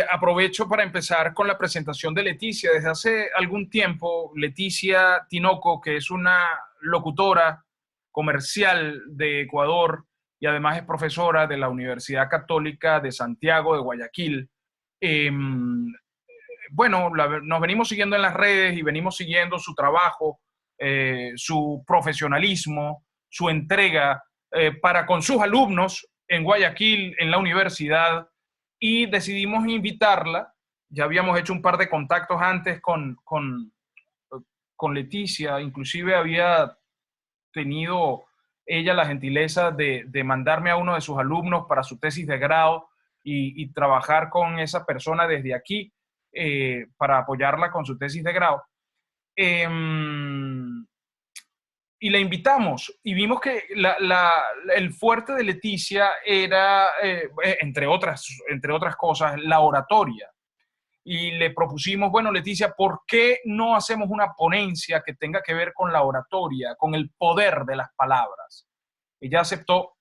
aprovecho para empezar con la presentación de Leticia. Desde hace algún tiempo, Leticia Tinoco, que es una locutora comercial de Ecuador y además es profesora de la Universidad Católica de Santiago de Guayaquil. Eh, bueno, nos venimos siguiendo en las redes y venimos siguiendo su trabajo, su profesionalismo, su entrega para con sus alumnos en Guayaquil, en la universidad, y decidimos invitarla. Ya habíamos hecho un par de contactos antes con Leticia, inclusive había tenido ella la gentileza de mandarme a uno de sus alumnos para su tesis de grado y trabajar con esa persona desde aquí para apoyarla con su tesis de grado. Eh, y la invitamos y vimos que el fuerte de Leticia era, entre otras cosas, la oratoria. Y le propusimos, bueno, Leticia, ¿por qué no hacemos una ponencia que tenga que ver con la oratoria, con el poder de las palabras? Ella aceptó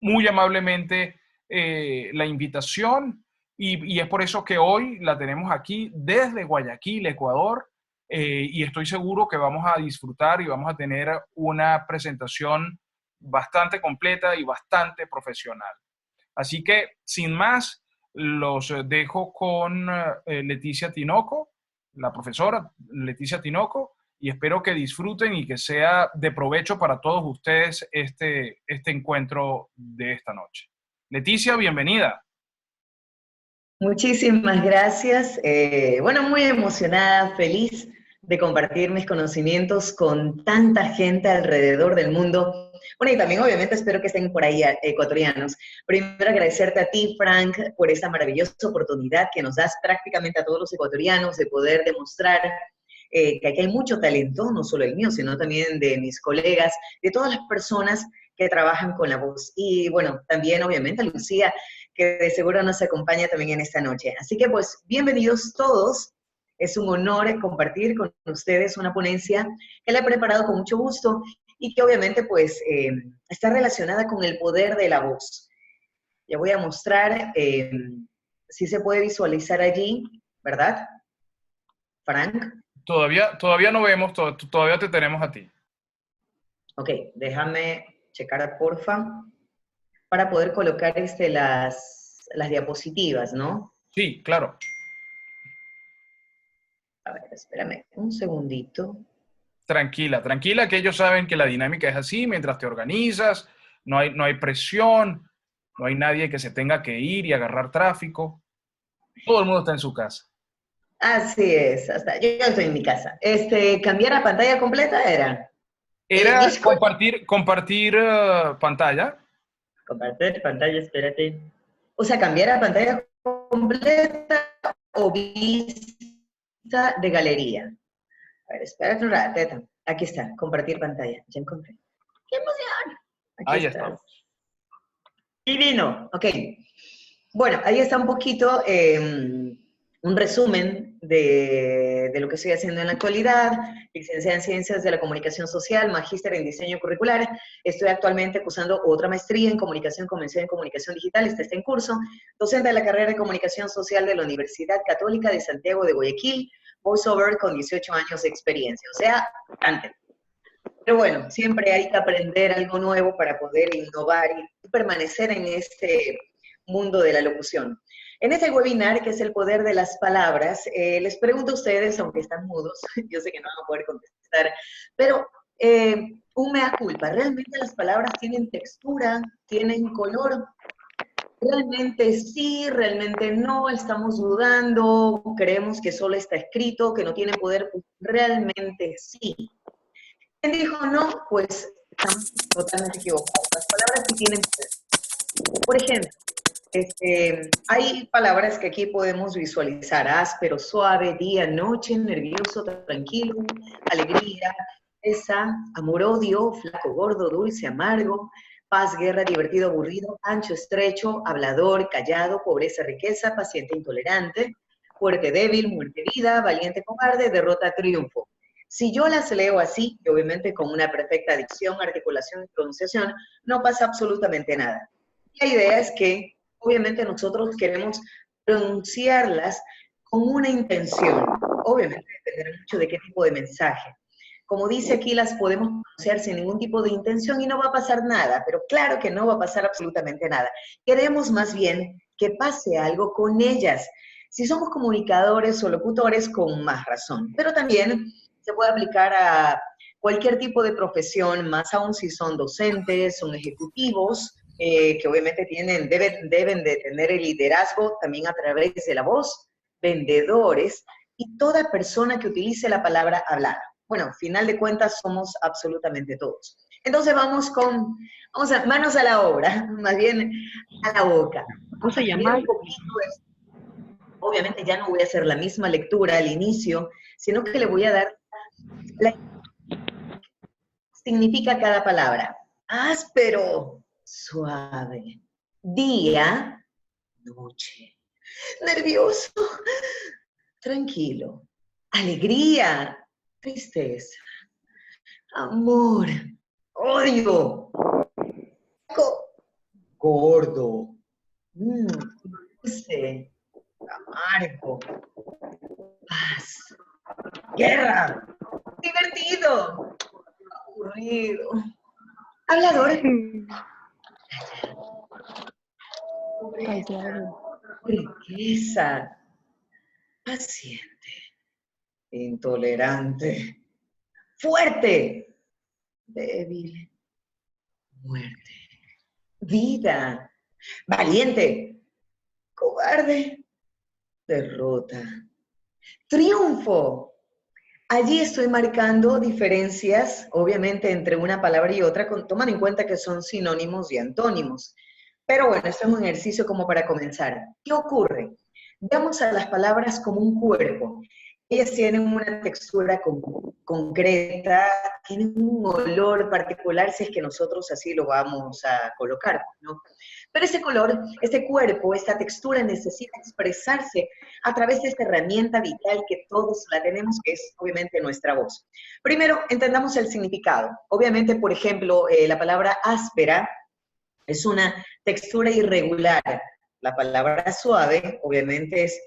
muy amablemente la invitación y es por eso que hoy la tenemos aquí desde Guayaquil, Ecuador, y estoy seguro que vamos a disfrutar y vamos a tener una presentación bastante completa y bastante profesional. Así que, sin más, los dejo con Leticia Tinoco, la profesora Leticia Tinoco, y espero que disfruten y que sea de provecho para todos ustedes este encuentro de esta noche. Leticia, bienvenida. Muchísimas gracias. Bueno, muy emocionada, feliz de compartir mis conocimientos con tanta gente alrededor del mundo. Bueno, y también obviamente espero que estén por ahí ecuatorianos. Primero agradecerte a ti, Frank, por esta maravillosa oportunidad que nos das prácticamente a todos los ecuatorianos de poder demostrar que aquí hay mucho talento, no solo el mío, sino también de mis colegas, de todas las personas que trabajan con la voz. Y bueno, también obviamente a Lucía, que de seguro nos acompaña también en esta noche. Así que pues bienvenidos todos. Es un honor compartir con ustedes una ponencia que la he preparado con mucho gusto y que obviamente pues está relacionada con el poder de la voz. Ya voy a mostrar si se puede visualizar allí, ¿verdad, Frank? Todavía no vemos, todavía te tenemos a ti. Ok, déjame checar porfa para poder colocar las diapositivas, ¿no? Sí, claro. A ver, espérame un segundito. Tranquila, tranquila, que ellos saben que la dinámica es así, mientras te organizas, no hay presión, no hay nadie que se tenga que ir y agarrar tráfico. Todo el mundo está en su casa. Así es, hasta yo ya estoy en mi casa. Cambiar a pantalla completa era. Era Discord. compartir pantalla. Compartir pantalla, espérate. O sea, cambiar a pantalla completa o vista de galería. A ver, espérate un rato. Aquí está, compartir pantalla. Ya encontré. ¡Qué emoción! Aquí Ahí está. estamos. Divino. Ok. Bueno, ahí está un poquito un resumen de lo que estoy haciendo en la actualidad. Licenciada en Ciencias de la Comunicación Social, magíster en Diseño Curricular. Estoy actualmente cursando otra maestría en Comunicación Convención en Comunicación Digital. Este está en curso. Docente de la carrera de Comunicación Social de la Universidad Católica de Santiago de Guayaquil. VoiceOver con 18 años de experiencia. O sea, bastante. Pero bueno, siempre hay que aprender algo nuevo para poder innovar y permanecer en este mundo de la locución. En este webinar, que es el poder de las palabras, les pregunto a ustedes, aunque están mudos, yo sé que no van a poder contestar, pero un mea culpa, ¿realmente las palabras tienen textura, tienen color? Realmente sí, realmente no, estamos dudando, creemos que solo está escrito, que no tiene poder, realmente sí. ¿Quién dijo no? Pues estamos totalmente equivocados. Las palabras sí tienen poder. Por ejemplo, hay palabras que aquí podemos visualizar: áspero, suave, día, noche, nervioso, tranquilo, alegría, esa, amor, odio, flaco, gordo, dulce, amargo, paz, guerra, divertido, aburrido, ancho, estrecho, hablador, callado, pobreza, riqueza, paciente, intolerante, fuerte, débil, muerte, vida, valiente, cobarde, derrota, triunfo. Si yo las leo así, y obviamente con una perfecta dicción, articulación y pronunciación, no pasa absolutamente nada. La idea es que obviamente nosotros queremos pronunciarlas con una intención. Obviamente dependerá mucho de qué tipo de mensaje. Como dice aquí, las podemos pronunciar sin ningún tipo de intención y no va a pasar nada, pero claro que no va a pasar absolutamente nada. Queremos más bien que pase algo con ellas. Si somos comunicadores o locutores, con más razón, pero también se puede aplicar a cualquier tipo de profesión, más aún si son docentes, son ejecutivos, que obviamente deben de tener el liderazgo también a través de la voz, vendedores y toda persona que utilice la palabra hablada. Bueno, final de cuentas somos absolutamente todos. Entonces vamos a manos a la obra, más bien a la boca. Vamos Vamos a a cambiar llamar. un poquito esto. Obviamente ya no voy a hacer la misma lectura al inicio, sino que le voy a dar la significa cada palabra. Áspero, suave. Día, noche. Nervioso, tranquilo. Alegría, tristeza. Amor, odio. Gordo. Dulce, amargo. Paz. Guerra. Divertido. Aburrido. Hablador. Callado. Riqueza. Paciente. Intolerante. Fuerte. Débil. Muerte. Vida. Valiente. Cobarde. Derrota. Triunfo. Allí estoy marcando diferencias, obviamente, entre una palabra y otra, tomando en cuenta que son sinónimos y antónimos. Pero bueno, esto es un ejercicio como para comenzar. ¿Qué ocurre? Veamos a las palabras como un cuerpo. Ellas tienen una textura concreta, tienen un olor particular si es que nosotros así lo vamos a colocar, ¿no? Pero ese color, ese cuerpo, esta textura necesita expresarse a través de esta herramienta vital que todos la tenemos, que es obviamente nuestra voz. Primero, entendamos el significado. Obviamente, por ejemplo, la palabra áspera es una textura irregular. La palabra suave, obviamente, es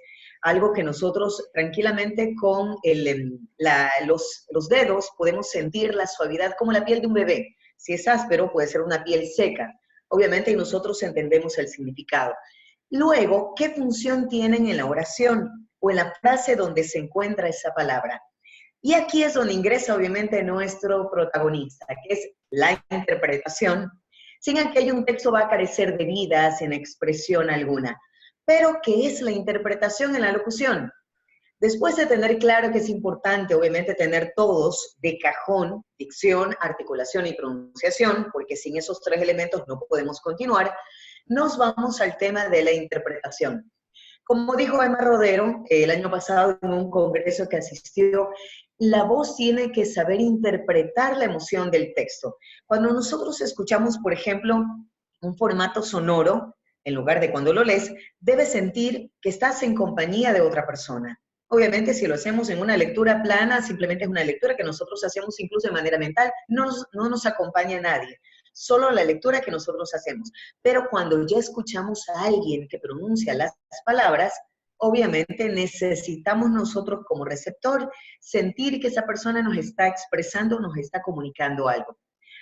algo que nosotros tranquilamente con los dedos podemos sentir la suavidad como la piel de un bebé. Si es áspero, puede ser una piel seca. Obviamente, y nosotros entendemos el significado. Luego, ¿qué función tienen en la oración o en la frase donde se encuentra esa palabra? Y aquí es donde ingresa, obviamente, nuestro protagonista, que es la interpretación. Sin aquello, un texto va a carecer de vida, sin expresión alguna. Pero, ¿qué es la interpretación en la locución? Después de tener claro que es importante, obviamente, tener todos de cajón, dicción, articulación y pronunciación, porque sin esos tres elementos no podemos continuar, nos vamos al tema de la interpretación. Como dijo Emma Rodero el año pasado en un congreso que asistió, la voz tiene que saber interpretar la emoción del texto. Cuando nosotros escuchamos, por ejemplo, un formato sonoro, en lugar de cuando lo lees, debes sentir que estás en compañía de otra persona. Obviamente, si lo hacemos en una lectura plana, simplemente es una lectura que nosotros hacemos incluso de manera mental, no nos acompaña nadie, solo la lectura que nosotros hacemos. Pero cuando ya escuchamos a alguien que pronuncia las palabras, obviamente necesitamos nosotros como receptor sentir que esa persona nos está expresando, nos está comunicando algo.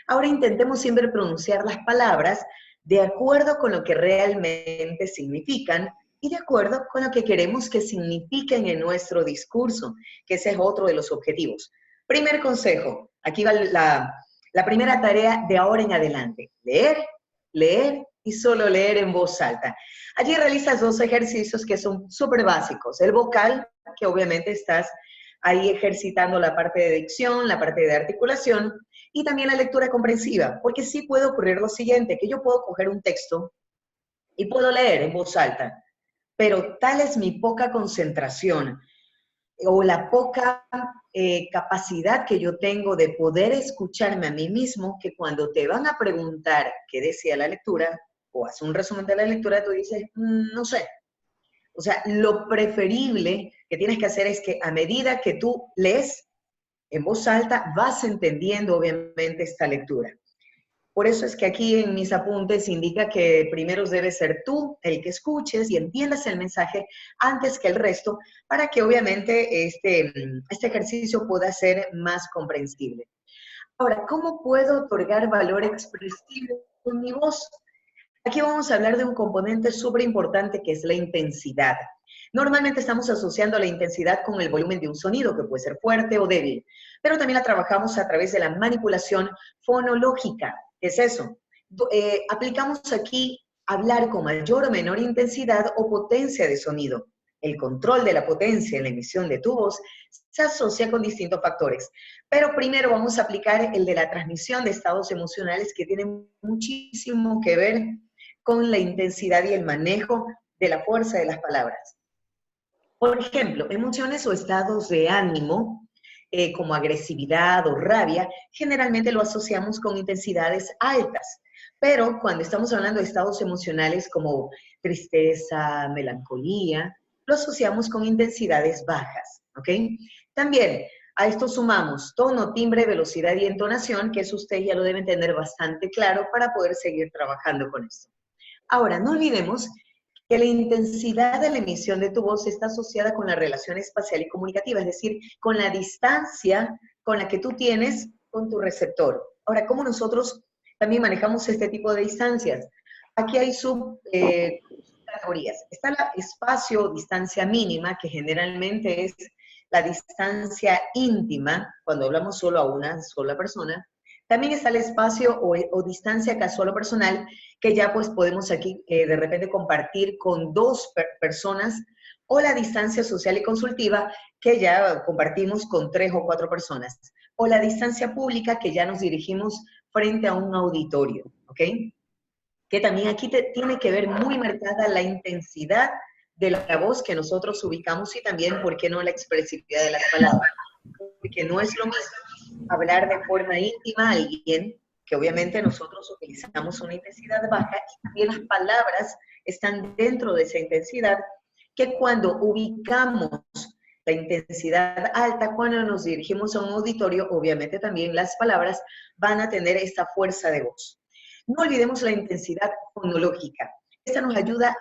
Ahora intentemos siempre pronunciar las palabras de acuerdo con lo que realmente significan y de acuerdo con lo que queremos que signifiquen en nuestro discurso, que ese es otro de los objetivos. Primer consejo, aquí va la primera tarea de ahora en adelante. Leer, leer y solo leer en voz alta. Allí realizas dos ejercicios que son súper básicos. El vocal, que obviamente estás ahí ejercitando la parte de dicción, la parte de articulación, y también la lectura comprensiva, porque sí puede ocurrir lo siguiente, que yo puedo coger un texto y puedo leer en voz alta, pero tal es mi poca concentración o la poca capacidad que yo tengo de poder escucharme a mí mismo, que cuando te van a preguntar qué decía la lectura, o hace un resumen de la lectura, tú dices, no sé. O sea, lo preferible que tienes que hacer es que a medida que tú lees en voz alta, vas entendiendo obviamente esta lectura. Por eso es que aquí en mis apuntes indica que primero debes ser tú el que escuches y entiendas el mensaje antes que el resto, para que obviamente este ejercicio pueda ser más comprensible. Ahora, ¿cómo puedo otorgar valor expresivo con mi voz? Aquí vamos a hablar de un componente súper importante que es la intensidad. Normalmente estamos asociando la intensidad con el volumen de un sonido, que puede ser fuerte o débil, pero también la trabajamos a través de la manipulación fonológica. ¿Qué es eso? Aplicamos aquí hablar con mayor o menor intensidad o potencia de sonido. El control de la potencia en la emisión de tu voz se asocia con distintos factores. Pero primero vamos a aplicar el de la transmisión de estados emocionales, que tienen muchísimo que ver con la intensidad y el manejo de la fuerza de las palabras. Por ejemplo, emociones o estados de ánimo, como agresividad o rabia, generalmente lo asociamos con intensidades altas. Pero cuando estamos hablando de estados emocionales como tristeza, melancolía, lo asociamos con intensidades bajas, ¿ok? También a esto sumamos tono, timbre, velocidad y entonación, que eso ustedes ya lo deben tener bastante claro para poder seguir trabajando con esto. Ahora, no olvidemos que la intensidad de la emisión de tu voz está asociada con la relación espacial y comunicativa, es decir, con la distancia con la que tú tienes con tu receptor. Ahora, ¿cómo nosotros también manejamos este tipo de distancias? Aquí hay subcategorías. Está el espacio, distancia mínima, que generalmente es la distancia íntima, cuando hablamos solo a una sola persona. También está el espacio o distancia casual o personal, que ya pues podemos aquí de repente compartir con dos personas, o la distancia social y consultiva, que ya compartimos con 3 o 4 personas, o la distancia pública, que ya nos dirigimos frente a un auditorio, ¿ok? Que también aquí tiene que ver muy marcada la intensidad de la voz que nosotros ubicamos, y también, ¿por qué no?, la expresividad de las palabras. Porque no es lo mismo hablar de forma íntima a alguien, que obviamente nosotros utilizamos una intensidad baja, y también las palabras están dentro de esa intensidad, que cuando ubicamos la intensidad alta, cuando nos dirigimos a un auditorio, obviamente también las palabras van a tener esta fuerza de voz. No olvidemos la intensidad fonológica. Esta nos ayuda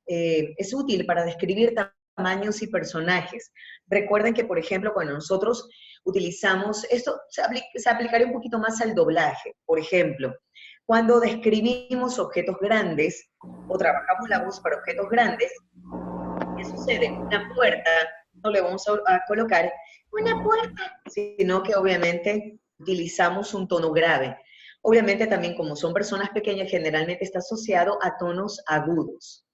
es útil para describir tamaños y personajes. Recuerden que, por ejemplo, cuando nosotros utilizamos, esto se aplicaría un poquito más al doblaje. Por ejemplo, cuando describimos objetos grandes o trabajamos la voz para objetos grandes, ¿qué sucede? Una puerta, no le vamos a colocar una puerta, sino que obviamente utilizamos un tono grave. Obviamente también, como son personas pequeñas, generalmente está asociado a tonos agudos.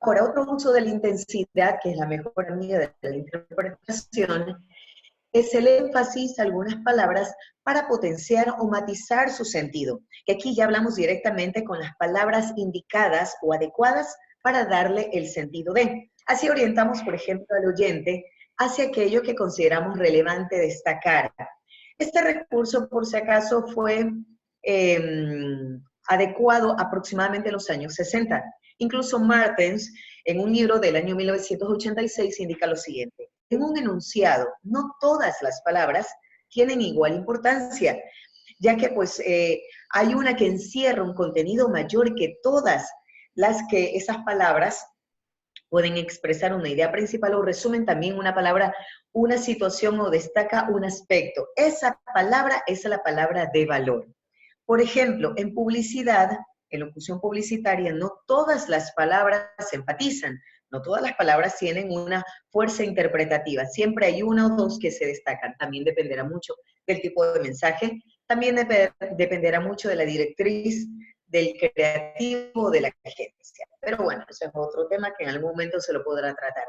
Ahora, otro uso de la intensidad, que es la mejor amiga de la interpretación, es el énfasis a algunas palabras para potenciar o matizar su sentido. Que aquí ya hablamos directamente con las palabras indicadas o adecuadas para darle el sentido de. Así orientamos, por ejemplo, al oyente hacia aquello que consideramos relevante destacar. Este recurso, por si acaso, fue adecuado aproximadamente en los años 60. Incluso Martens, en un libro del año 1986, indica lo siguiente: en un enunciado, no todas las palabras tienen igual importancia, ya que pues hay una que encierra un contenido mayor que todas las que esas palabras pueden expresar una idea principal o resumen también una palabra, una situación o destaca un aspecto. Esa palabra es la palabra de valor. Por ejemplo, en publicidad, en locución publicitaria, no todas las palabras enfatizan, no todas las palabras tienen una fuerza interpretativa. Siempre hay una o dos que se destacan. También dependerá mucho del tipo de mensaje, también dependerá mucho de la directriz, del creativo, de la agencia. Pero bueno, ese es otro tema que en algún momento se lo podrá tratar.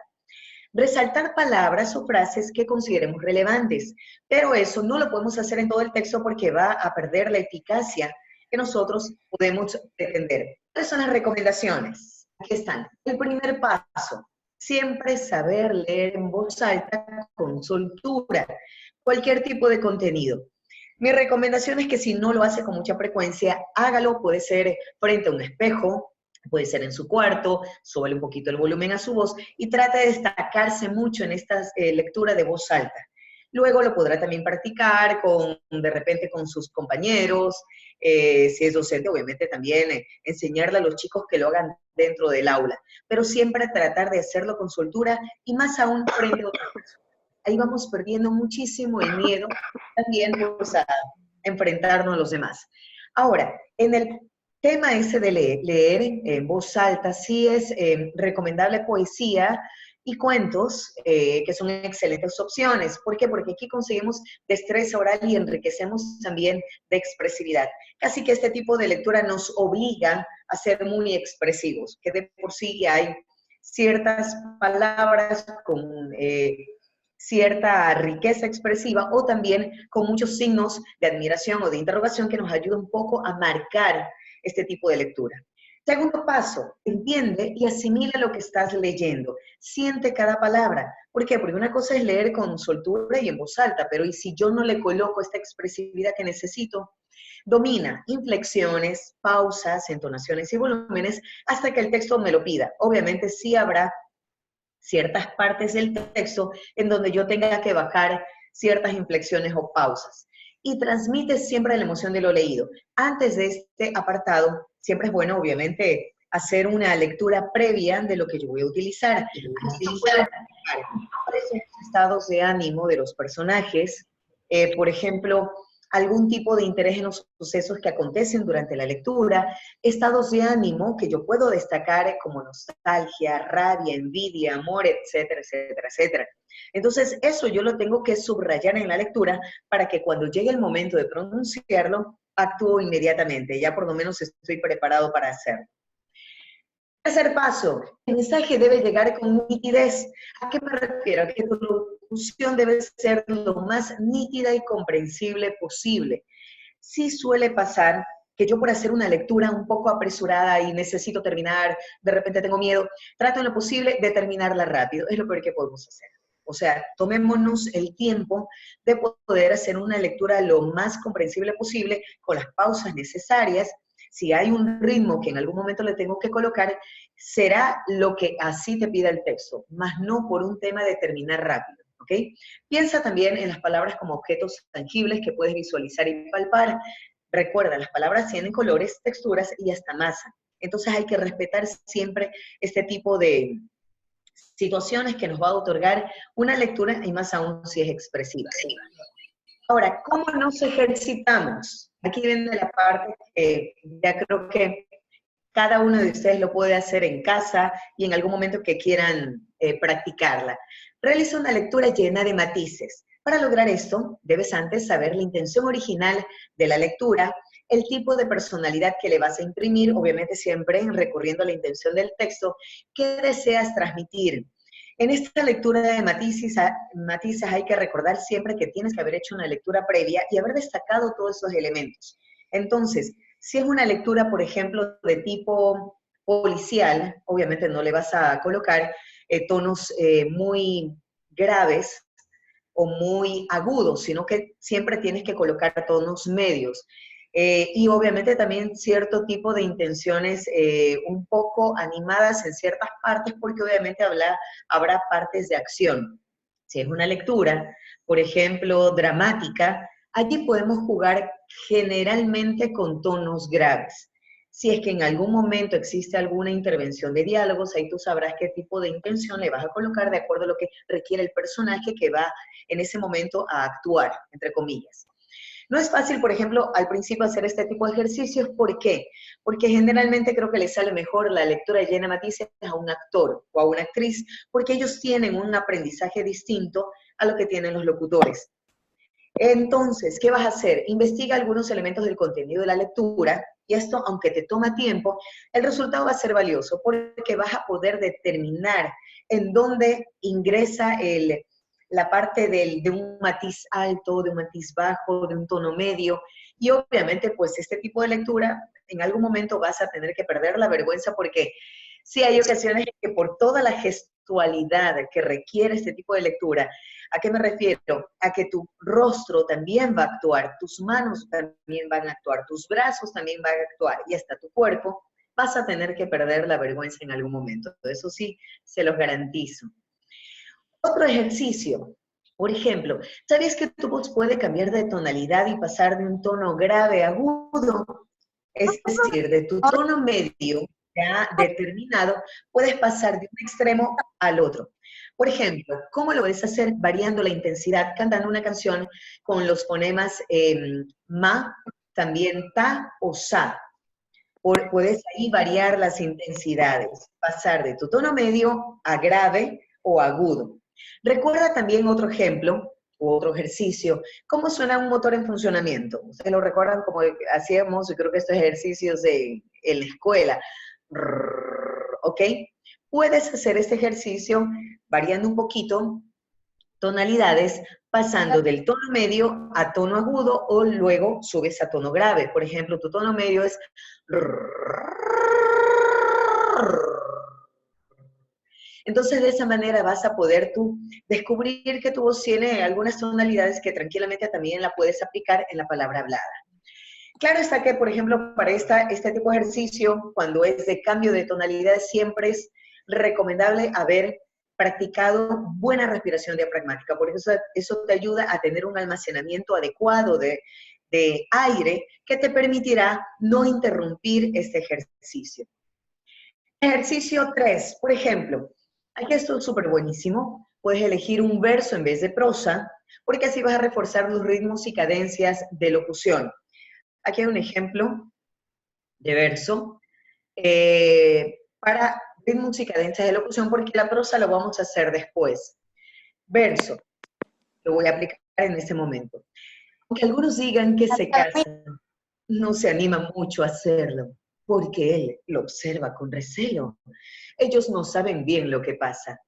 Resaltar palabras o frases que consideremos relevantes, pero eso no lo podemos hacer en todo el texto porque va a perder la eficacia que nosotros podemos pretender. ¿Cuáles son las recomendaciones? Aquí están. El primer paso: siempre saber leer en voz alta con soltura cualquier tipo de contenido. Mi recomendación es que si no lo hace con mucha frecuencia, hágalo. Puede ser frente a un espejo, puede ser en su cuarto, sube un poquito el volumen a su voz y trate de destacarse mucho en esta lectura de voz alta. Luego lo podrá también practicar de repente con sus compañeros, si es docente, obviamente también enseñarle a los chicos que lo hagan dentro del aula, pero siempre tratar de hacerlo con soltura y más aún frente a otras personas. Ahí vamos perdiendo muchísimo el miedo también pues, a enfrentarnos a los demás. Ahora, en el tema ese de leer en voz alta, sí es recomendable poesía y cuentos, que son excelentes opciones. ¿Por qué? Porque aquí conseguimos destreza oral y enriquecemos también de expresividad. Casi que este tipo de lectura nos obliga a ser muy expresivos, que de por sí hay ciertas palabras con cierta riqueza expresiva o también con muchos signos de admiración o de interrogación que nos ayuda un poco a marcar este tipo de lectura. Segundo paso, entiende y asimila lo que estás leyendo. Siente cada palabra. ¿Por qué? Porque una cosa es leer con soltura y en voz alta, pero ¿y si yo no le coloco esta expresividad que necesito? Domina inflexiones, pausas, entonaciones y volúmenes hasta que el texto me lo pida. Obviamente sí habrá ciertas partes del texto en donde yo tenga que bajar ciertas inflexiones o pausas. Y transmite siempre la emoción de lo leído. Antes de este apartado, siempre es bueno, obviamente, hacer una lectura previa de lo que yo voy a utilizar. Allí yo puedo cuáles son los estados de ánimo de los personajes, por ejemplo, algún tipo de interés en los sucesos que acontecen durante la lectura, estados de ánimo que yo puedo destacar como nostalgia, rabia, envidia, amor, etcétera, etcétera, etcétera. Entonces, eso yo lo tengo que subrayar en la lectura para que cuando llegue el momento de pronunciarlo, actúo inmediatamente, ya por lo menos estoy preparado para hacerlo. Tercer paso, el mensaje debe llegar con nitidez. ¿A qué me refiero? A que tu locución debe ser lo más nítida y comprensible posible. Sí suele pasar que yo por hacer una lectura un poco apresurada y necesito terminar, de repente tengo miedo, trato en lo posible de terminarla rápido. Es lo peor que podemos hacer. O sea, tomémonos el tiempo de poder hacer una lectura lo más comprensible posible, con las pausas necesarias. Si hay un ritmo que en algún momento le tengo que colocar, será lo que así te pida el texto, más no por un tema de terminar rápido, ¿ok? Piensa también en las palabras como objetos tangibles que puedes visualizar y palpar. Recuerda, las palabras tienen colores, texturas y hasta masa. Entonces hay que respetar siempre este tipo de situaciones que nos va a otorgar una lectura y más aún si es expresiva. Ahora, ¿cómo nos ejercitamos? Aquí viene la parte que ya creo que cada uno de ustedes lo puede hacer en casa y en algún momento que quieran practicarla. Realiza una lectura llena de matices. Para lograr esto, debes antes saber la intención original de la lectura, el tipo de personalidad que le vas a imprimir, obviamente siempre recurriendo a la intención del texto, qué deseas transmitir. En esta lectura de matices hay que recordar siempre que tienes que haber hecho una lectura previa y haber destacado todos esos elementos. Entonces, si es una lectura, por ejemplo, de tipo policial, obviamente no le vas a colocar tonos muy graves o muy agudos, sino que siempre tienes que colocar tonos medios. Y obviamente también cierto tipo de intenciones un poco animadas en ciertas partes, porque obviamente habrá partes de acción. Si es una lectura, por ejemplo, dramática, allí podemos jugar generalmente con tonos graves. Si es que en algún momento existe alguna intervención de diálogos, ahí tú sabrás qué tipo de intención le vas a colocar de acuerdo a lo que requiere el personaje que va en ese momento a actuar, entre comillas. No es fácil, por ejemplo, al principio hacer este tipo de ejercicios. ¿Por qué? Porque generalmente creo que le sale mejor la lectura llena de matices a un actor o a una actriz, porque ellos tienen un aprendizaje distinto a lo que tienen los locutores. Entonces, ¿qué vas a hacer? Investiga algunos elementos del contenido de la lectura y esto, aunque te toma tiempo, el resultado va a ser valioso porque vas a poder determinar en dónde ingresa la parte de un matiz alto, de un matiz bajo, de un tono medio. Y obviamente, pues este tipo de lectura, en algún momento vas a tener que perder la vergüenza porque sí hay ocasiones que por toda la gestualidad que requiere este tipo de lectura, ¿a qué me refiero? A que tu rostro también va a actuar, tus manos también van a actuar, tus brazos también van a actuar y hasta tu cuerpo, vas a tener que perder la vergüenza en algún momento. Eso sí, se los garantizo. Otro ejercicio, Por ejemplo, ¿sabías que tu voz puede cambiar de tonalidad y pasar de un tono grave a agudo? Es decir, de tu tono medio ya determinado, puedes pasar de un extremo al otro. Por ejemplo, ¿cómo lo puedes hacer? Variando la intensidad, cantando una canción con los fonemas ma, también ta o sa. Puedes ahí variar las intensidades, pasar de tu tono medio a grave o agudo. Recuerda también otro ejemplo u otro ejercicio, cómo suena un motor en funcionamiento. Ustedes lo recuerdan como hacíamos, yo creo que estos ejercicios en la escuela. ¿Ok? Puedes hacer este ejercicio variando un poquito tonalidades, pasando del tono medio a tono agudo o luego subes a tono grave. Por ejemplo, tu tono medio es... Entonces, de esa manera vas a poder tú descubrir que tu voz tiene algunas tonalidades que tranquilamente también la puedes aplicar en la palabra hablada. Claro está que, por ejemplo, para este tipo de ejercicio, cuando es de cambio de tonalidad, siempre es recomendable haber practicado buena respiración diafragmática, porque eso te ayuda a tener un almacenamiento adecuado de aire que te permitirá no interrumpir este ejercicio. Ejercicio 3, por ejemplo, aquí esto es súper buenísimo, puedes elegir un verso en vez de prosa, porque así vas a reforzar los ritmos y cadencias de locución. Aquí hay un ejemplo de verso para ritmos y cadencias de locución, porque la prosa lo vamos a hacer después. Verso, lo voy a aplicar en este momento. Aunque algunos digan que se casan, no se anima mucho a hacerlo, porque él lo observa con recelo. Ellos no saben bien lo que pasa.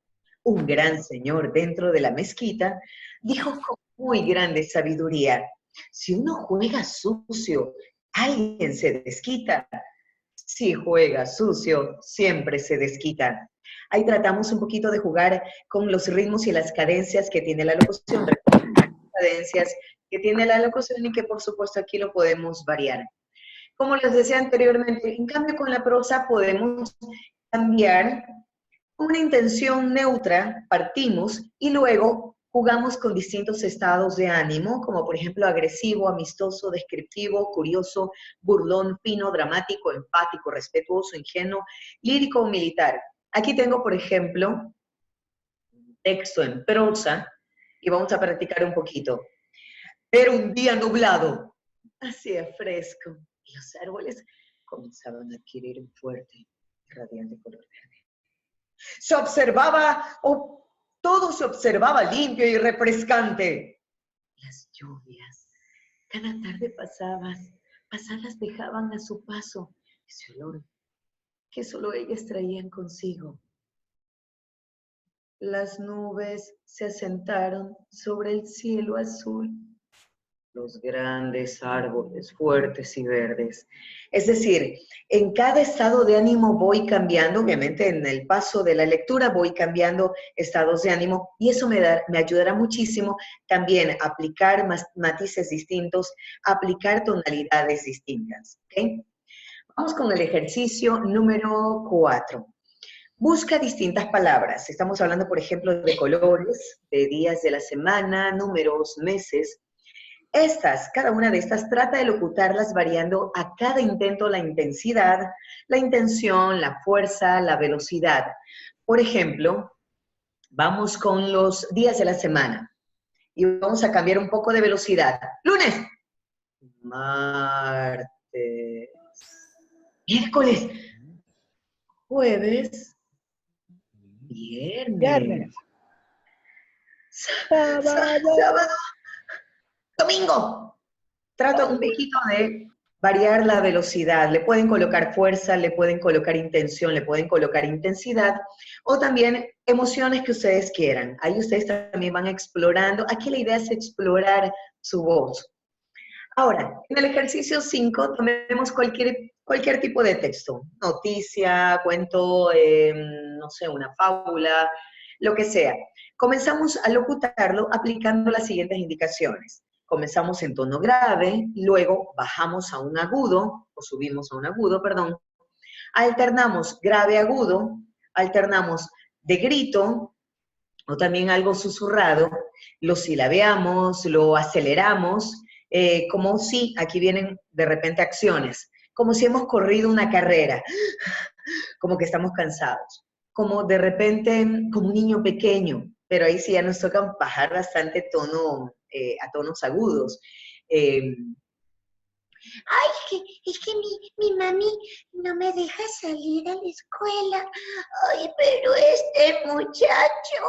Un gran señor dentro de la mezquita dijo con muy grande sabiduría, si uno juega sucio, alguien se desquita. Si juega sucio, siempre se desquita. Ahí tratamos un poquito de jugar con los ritmos y las cadencias que tiene la locución, cadencias que tiene la locución y que por supuesto aquí lo podemos variar. Como les decía anteriormente, en cambio con la prosa podemos cambiar una intención neutra, partimos y luego jugamos con distintos estados de ánimo, como por ejemplo agresivo, amistoso, descriptivo, curioso, burlón, fino, dramático, empático, respetuoso, ingenuo, lírico o militar. Aquí tengo, por ejemplo, texto en prosa y vamos a practicar un poquito. Era un día nublado, hacía fresco y los árboles comenzaban a adquirir un fuerte y radiante color verde. Se observaba, todo se observaba limpio y refrescante. Las lluvias, cada tarde pasadas dejaban a su paso ese olor que solo ellas traían consigo. Las nubes se asentaron sobre el cielo azul, los grandes árboles fuertes y verdes. Es decir, en cada estado de ánimo voy cambiando, obviamente en el paso de la lectura voy cambiando estados de ánimo y eso me ayudará muchísimo también a aplicar matices distintos, a aplicar tonalidades distintas. ¿Okay? Vamos con el ejercicio número 4. Busca distintas palabras. Estamos hablando, por ejemplo, de colores, de días de la semana, números, meses. Cada una de estas, trata de locutarlas variando a cada intento la intensidad, la intención, la fuerza, la velocidad. Por ejemplo, vamos con los días de la semana y vamos a cambiar un poco de velocidad. Lunes, martes, miércoles, jueves, viernes, sábado, domingo. Trato un poquito de variar la velocidad. Le pueden colocar fuerza, le pueden colocar intención, le pueden colocar intensidad o también emociones que ustedes quieran. Ahí ustedes también van explorando. Aquí la idea es explorar su voz. Ahora, en el ejercicio 5 tomemos cualquier tipo de texto. Noticia, cuento, no sé, una fábula, lo que sea. Comenzamos a locutarlo aplicando las siguientes indicaciones. Comenzamos en tono grave, luego bajamos a un agudo, o subimos a un agudo, perdón. Alternamos grave-agudo, alternamos de grito, o también algo susurrado, lo silabeamos, lo aceleramos, como si, aquí vienen de repente acciones, como si hemos corrido una carrera, como que estamos cansados, como de repente, como un niño pequeño, pero ahí sí ya nos toca bajar bastante tono, a tonos agudos. Eh, Ay, es que mi mami no me deja salir a la escuela. Ay, pero este muchacho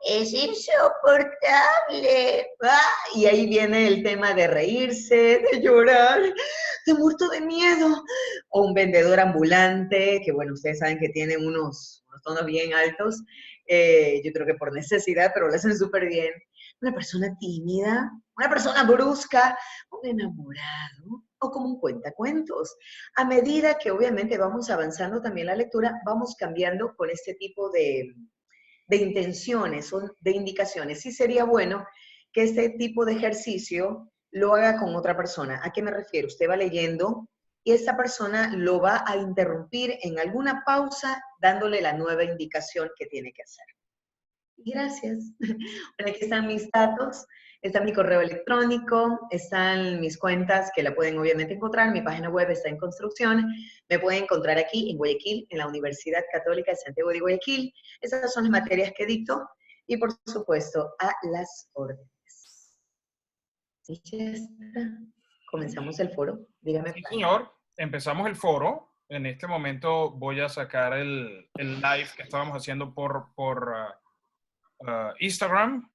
es insoportable. Ah, y ahí viene el tema de reírse, de llorar, de muerto de miedo. O un vendedor ambulante, que bueno, ustedes saben que tiene unos tonos bien altos. Yo creo que por necesidad, pero lo hacen súper bien. Una persona tímida, una persona brusca, un enamorado o como un cuentacuentos. A medida que obviamente vamos avanzando también la lectura, vamos cambiando con este tipo de intenciones o de indicaciones. Sí sería bueno que este tipo de ejercicio lo haga con otra persona. ¿A qué me refiero? Usted va leyendo y esta persona lo va a interrumpir en alguna pausa dándole la nueva indicación que tiene que hacer. Gracias. Bueno, aquí están mis datos, está mi correo electrónico, están mis cuentas que la pueden obviamente encontrar, mi página web está en construcción, me pueden encontrar aquí en Guayaquil, en la Universidad Católica de Santiago de Guayaquil. Esas son las materias que dicto y por supuesto a las órdenes. Y ya está. Comenzamos el foro. Dígame. Sí, señor. Empezamos el foro. En este momento voy a sacar el live que estábamos haciendo por Instagram.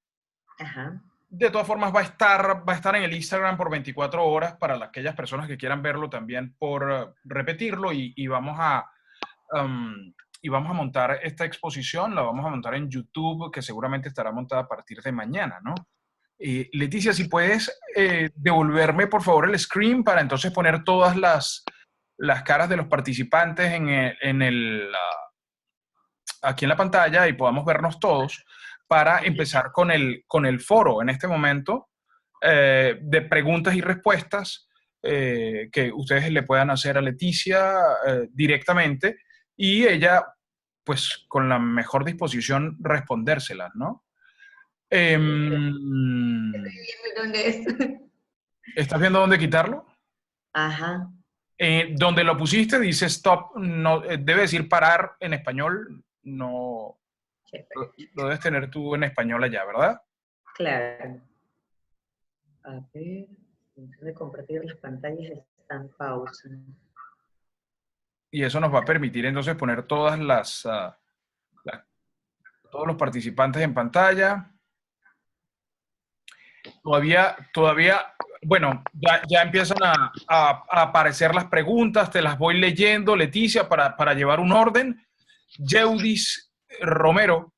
Ajá. De todas formas, va a estar en el Instagram por 24 horas para aquellas personas que quieran verlo también por repetirlo y vamos a montar esta exposición, la vamos a montar en YouTube, que seguramente estará montada a partir de mañana, ¿no? Leticia, si puedes devolverme por favor el screen para entonces poner todas las caras de los participantes aquí en la pantalla y podamos vernos todos para empezar con el foro en este momento de preguntas y respuestas que ustedes le puedan hacer a Leticia directamente y ella, pues, con la mejor disposición respondérselas, ¿no? ¿Dónde es? ¿Estás viendo dónde quitarlo? Ajá. Donde lo pusiste dice stop, no, debe decir parar en español, no, lo debes tener tú en español allá, ¿verdad? Claro. A ver, función de compartir las pantallas está en pausa. Y eso nos va a permitir entonces poner todos los participantes en pantalla. Todavía, bueno, ya empiezan a aparecer las preguntas, te las voy leyendo, Leticia, para llevar un orden. Yeudis Romero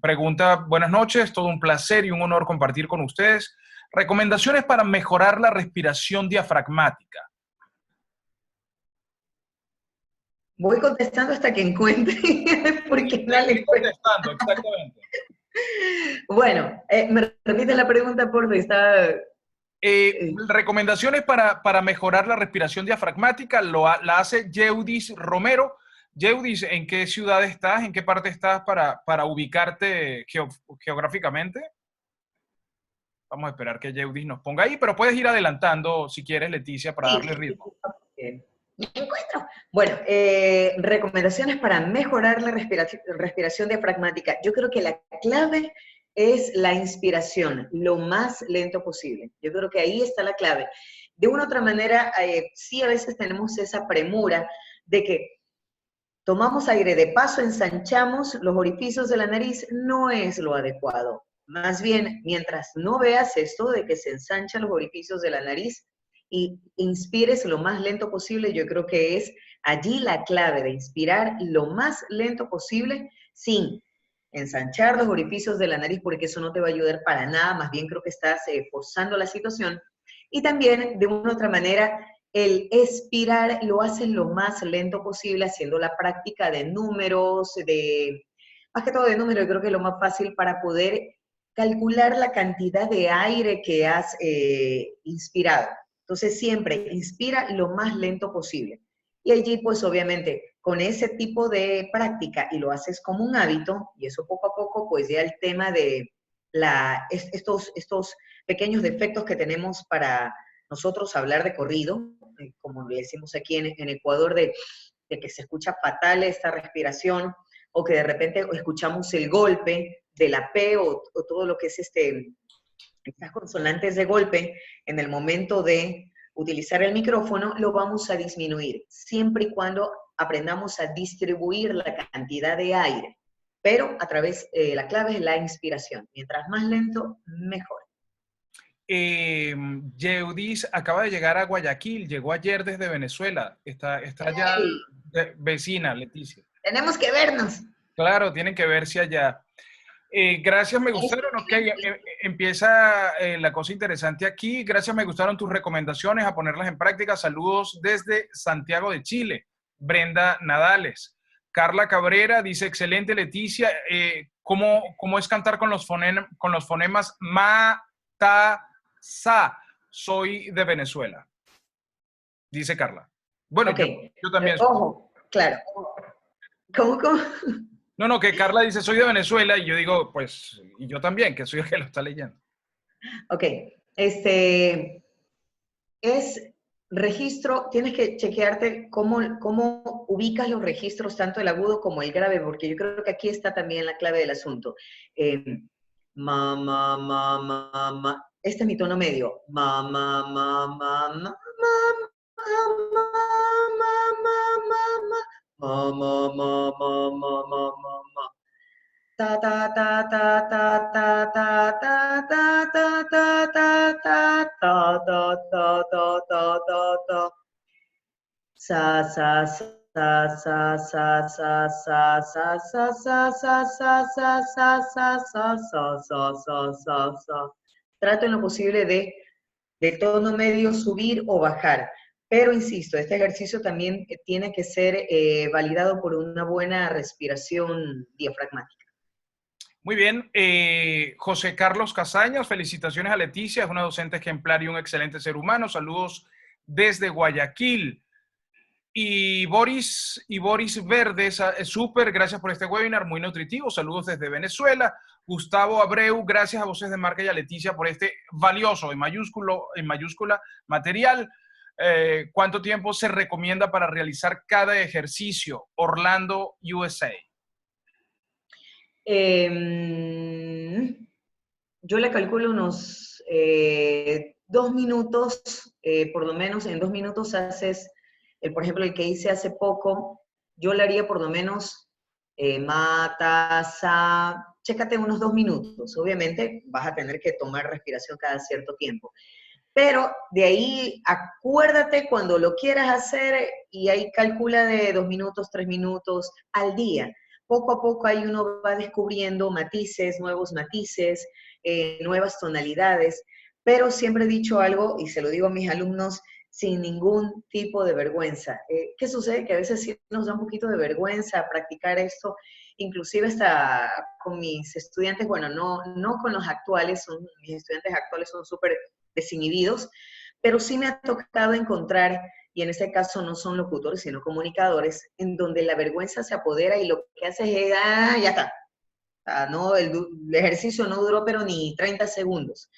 pregunta, buenas noches, todo un placer y un honor compartir con ustedes. Recomendaciones para mejorar la respiración diafragmática. Voy contestando hasta que encuentre, porque no le encuentro. Contestando, exactamente. Bueno, ¿me repite la pregunta, por favor? Está... recomendaciones para mejorar la respiración diafragmática la hace Yeudis Romero. Yeudis, ¿en qué ciudad estás? ¿En qué parte estás para ubicarte geográficamente? Vamos a esperar que Yeudis nos ponga ahí, pero puedes ir adelantando si quieres, Leticia, para darle ritmo. Me encuentro. Bueno, recomendaciones para mejorar la respiración diafragmática. Yo creo que la clave es la inspiración, lo más lento posible. Yo creo que ahí está la clave. De una u otra manera, sí a veces tenemos esa premura de que tomamos aire de paso, ensanchamos los orificios de la nariz, no es lo adecuado. Más bien, mientras no veas esto de que se ensanchan los orificios de la nariz y inspires lo más lento posible, yo creo que es allí la clave de inspirar lo más lento posible sin ensanchar los orificios de la nariz, porque eso no te va a ayudar para nada, más bien creo que estás forzando la situación. Y también, de una u otra manera, el expirar lo haces lo más lento posible, haciendo la práctica de números, más que todo de números, yo creo que es lo más fácil para poder calcular la cantidad de aire que has inspirado. Entonces, siempre inspira lo más lento posible. Y allí, pues obviamente, con ese tipo de práctica y lo haces como un hábito, y eso poco a poco, pues ya el tema de estos pequeños defectos que tenemos para nosotros hablar de corrido, como le decimos aquí en Ecuador, de que se escucha fatal esta respiración, o que de repente escuchamos el golpe de la P o todo lo que es estas consonantes de golpe en el momento de utilizar el micrófono, lo vamos a disminuir, siempre y cuando aprendamos a distribuir la cantidad de aire, pero a través, la clave es la inspiración. Mientras más lento, mejor. Yeudis acaba de llegar a Guayaquil, llegó ayer desde Venezuela, está ya vecina, Leticia. Tenemos que vernos. Claro, tienen que verse allá. Gracias, me gustaron. Ok, empieza la cosa interesante aquí. Gracias, me gustaron tus recomendaciones, a ponerlas en práctica. Saludos desde Santiago de Chile. Brenda Nadales. Carla Cabrera dice, excelente, Leticia. ¿Cómo es cantar con los fonemas ma, ta, sa? Soy de Venezuela, dice Carla. Bueno, okay. yo también. Ojo, claro. ¿Cómo? No, que Carla dice, soy de Venezuela, y yo digo, pues, y yo también, que soy el que lo está leyendo. Ok, es registro, tienes que chequearte cómo ubicas los registros, tanto el agudo como el grave, porque yo creo que aquí está también la clave del asunto. Ma, ma, ma, ma, ma. Este es mi tono medio. Ma, ma, ma, ma, ma, ma, ma, ma, ma, ma, ma, ma, ma, ma, ma. Ta ta ta ta ta ta ta ta ta ta ta ta ta ta ta ta ta ta ta ta. Sa sa sa sa sa sa sa sa sa sa sa sa sa sa sa sa sa sa sa. Trato en lo posible de tono medio subir o bajar. Pero insisto, este ejercicio también tiene que ser validado por una buena respiración diafragmática. Muy bien. José Carlos Casañas, felicitaciones a Leticia, es una docente ejemplar y un excelente ser humano. Saludos desde Guayaquil. Y Boris Verdes, súper, gracias por este webinar, muy nutritivo. Saludos desde Venezuela. Gustavo Abreu, gracias a Voces de Marca y a Leticia por este valioso, en mayúscula, material. ¿Cuánto tiempo se recomienda para realizar cada ejercicio? Orlando, USA. Yo le calculo unos 2 minutos, por lo menos en 2 minutos haces, por ejemplo, el que hice hace poco, yo le haría por lo menos mata, sa, chécate unos 2 minutos. Obviamente vas a tener que tomar respiración cada cierto tiempo. Pero de ahí, acuérdate cuando lo quieras hacer y ahí calcula de 2 minutos, 3 minutos al día. Poco a poco ahí uno va descubriendo matices, nuevos matices, nuevas tonalidades, pero siempre he dicho algo, y se lo digo a mis alumnos, sin ningún tipo de vergüenza. ¿Qué sucede? Que a veces sí nos da un poquito de vergüenza practicar esto, inclusive hasta con mis estudiantes, bueno, no con los actuales, mis estudiantes actuales son súper desinhibidos, pero sí me ha tocado encontrar, y en este caso no son locutores, sino comunicadores, en donde la vergüenza se apodera y lo que haces es, ya está. No, el ejercicio no duró pero ni 30 segundos.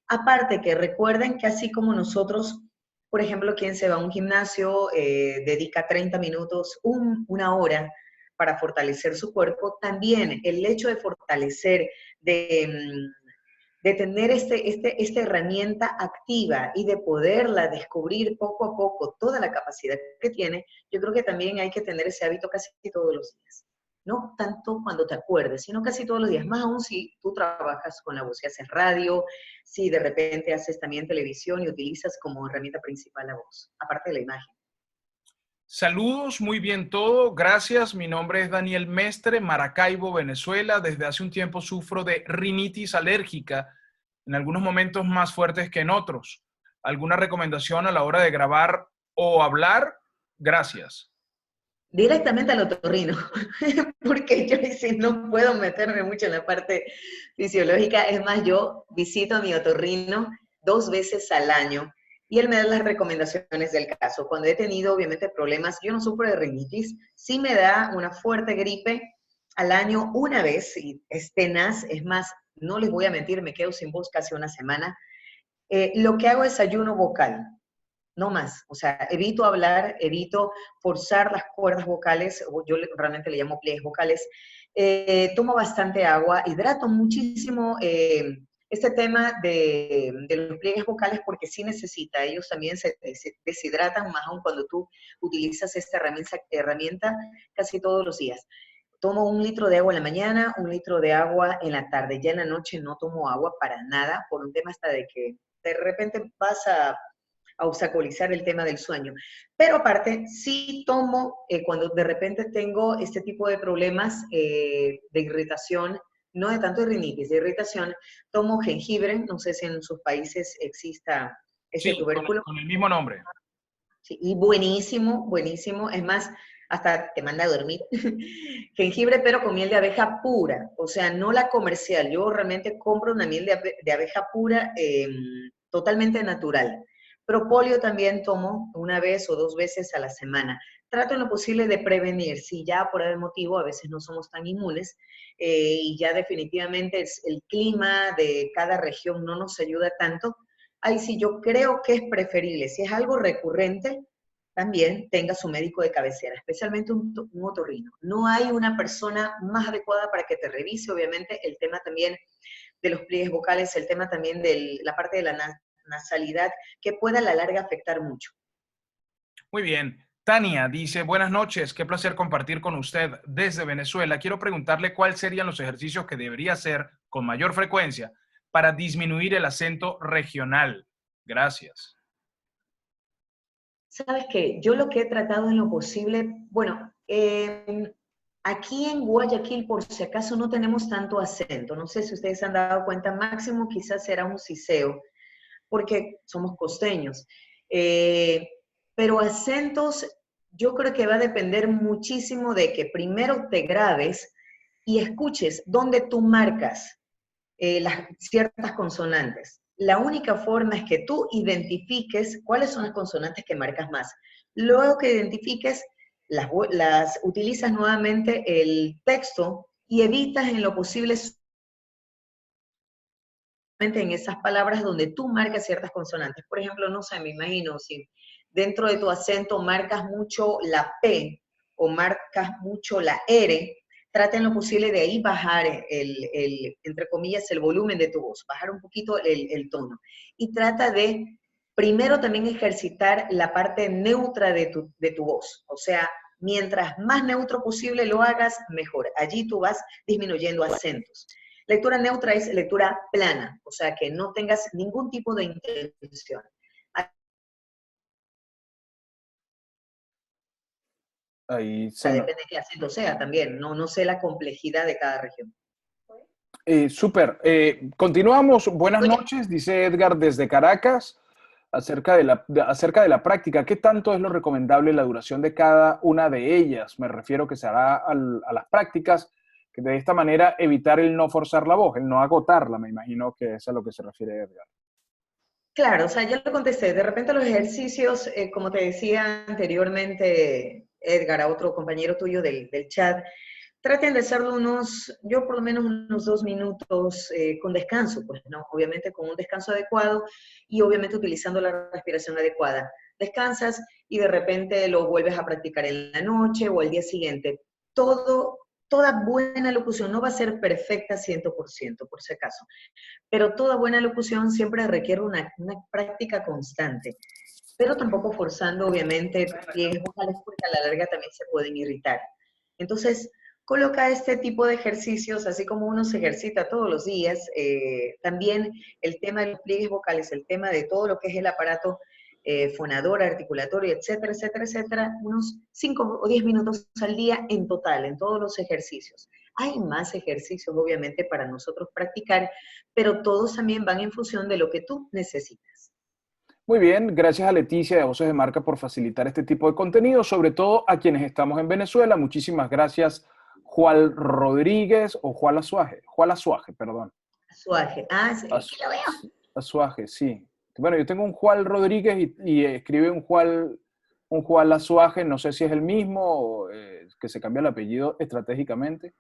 Aparte que recuerden que así como nosotros, por ejemplo, quien se va a un gimnasio, dedica 30 minutos, una hora para fortalecer su cuerpo, también el hecho de fortalecer, de tener esta herramienta activa y de poderla descubrir poco a poco toda la capacidad que tiene, yo creo que también hay que tener ese hábito casi todos los días. No tanto cuando te acuerdes, sino casi todos los días, más aún si tú trabajas con la voz, si haces radio, si de repente haces también televisión y utilizas como herramienta principal la voz, aparte de la imagen. Saludos, muy bien todo, gracias. Mi nombre es Daniel Mestre, Maracaibo, Venezuela. Desde hace un tiempo sufro de rinitis alérgica, en algunos momentos más fuertes que en otros. ¿Alguna recomendación a la hora de grabar o hablar? Gracias. Directamente al otorrino, porque yo sí no puedo meterme mucho en la parte fisiológica. Es más, yo visito a mi otorrino 2 veces al año y él me da las recomendaciones del caso. Cuando he tenido, obviamente, problemas, yo no sufro de rinitis, sí me da una fuerte gripe, al año una vez, y es tenaz, es más, no les voy a mentir, me quedo sin voz casi una semana. Lo que hago es ayuno vocal, no más. O sea, evito hablar, evito forzar las cuerdas vocales, o yo realmente le llamo pliegues vocales. Tomo bastante agua, hidrato muchísimo este tema de los pliegues vocales porque sí necesita, ellos también se deshidratan más aún cuando tú utilizas esta herramienta casi todos los días. Tomo 1 litro de agua en la mañana, 1 litro de agua en la tarde. Ya en la noche no tomo agua para nada, por un tema hasta de que de repente vas a obstaculizar el tema del sueño. Pero aparte, sí tomo, cuando de repente tengo este tipo de problemas de irritación, no de tanto de rinitis, de irritación, tomo jengibre, no sé si en sus países exista este Sí, tubérculo. con el mismo nombre. Sí, y buenísimo, buenísimo. Es más, hasta te manda a dormir. Jengibre, pero con miel de abeja pura, o sea, no la comercial. Yo realmente compro una miel de abeja pura totalmente natural. Propóleo también tomo 1 vez o 2 veces a la semana. Trato en lo posible de prevenir, si ya por algún motivo a veces no somos tan inmunes y ya definitivamente el clima de cada región no nos ayuda tanto, ahí sí yo creo que es preferible, si es algo recurrente, también tenga su médico de cabecera, especialmente un otorrino. No hay una persona más adecuada para que te revise, obviamente, el tema también de los pliegues vocales, el tema también de la parte de la nasalidad, que pueda a la larga afectar mucho. Muy bien. Tania dice, buenas noches, qué placer compartir con usted desde Venezuela. Quiero preguntarle cuáles serían los ejercicios que debería hacer con mayor frecuencia para disminuir el acento regional. Gracias. Sabes que yo lo que he tratado en lo posible, bueno, aquí en Guayaquil, por si acaso, no tenemos tanto acento. No sé si ustedes se han dado cuenta, máximo quizás será un siseo, porque somos costeños. Eh, pero acentos, yo creo que va a depender muchísimo de que primero te grabes y escuches dónde tú marcas las ciertas consonantes. La única forma es que tú identifiques cuáles son las consonantes que marcas más. Luego que identifiques, las utilizas nuevamente el texto y evitas en lo posible en esas palabras donde tú marcas ciertas consonantes. Por ejemplo, no sé, me imagino si dentro de tu acento marcas mucho la P o marcas mucho la R, trata en lo posible de ahí bajar entre comillas, el volumen de tu voz, bajar un poquito el tono. Y trata de, primero también ejercitar la parte neutra de tu voz. O sea, mientras más neutro posible lo hagas, mejor. Allí tú vas disminuyendo acentos. Lectura neutra es lectura plana, o sea, que no tengas ningún tipo de intención. Ahí se no. Depende de qué acento sea también, no sé la complejidad de cada región. Súper. Continuamos. Buenas Oye, noches, dice Edgar desde Caracas, acerca de la práctica. ¿Qué tanto es lo recomendable la duración de cada una de ellas? Me refiero que se hará a las prácticas, que de esta manera evitar el no forzar la voz, el no agotarla. Me imagino que es a lo que se refiere Edgar. claro, o sea, ya lo contesté. De repente los ejercicios, como te decía anteriormente, Edgar, a otro compañero tuyo del chat, traten de hacerlo yo por lo menos unos 2 minutos con descanso, pues, ¿no? Obviamente con un descanso adecuado y obviamente utilizando la respiración adecuada. Descansas y de repente lo vuelves a practicar en la noche o al día siguiente. Toda buena locución no va a ser perfecta 100%, por si acaso, pero toda buena locución siempre requiere una práctica constante, pero tampoco forzando, obviamente, pliegues vocales porque a la larga también se pueden irritar. Entonces, coloca este tipo de ejercicios, así como uno se ejercita todos los días, también el tema de los pliegues vocales, el tema de todo lo que es el aparato fonador, articulatorio, etcétera, etcétera, etcétera, unos 5 o 10 minutos al día en total, en todos los ejercicios. Hay más ejercicios, obviamente, para nosotros practicar, pero todos también van en función de lo que tú necesitas. Muy bien, gracias a Leticia de Voces de Marca por facilitar este tipo de contenido, sobre todo a quienes estamos en Venezuela. Muchísimas gracias, Juan Rodríguez o Juan Azuaje, perdón. Suaje. Ah, sí, aquí lo veo. Azuaje, sí. Bueno, yo tengo un Juan Rodríguez y escribe un Juan Azuaje, no sé si es el mismo o que se cambia el apellido estratégicamente.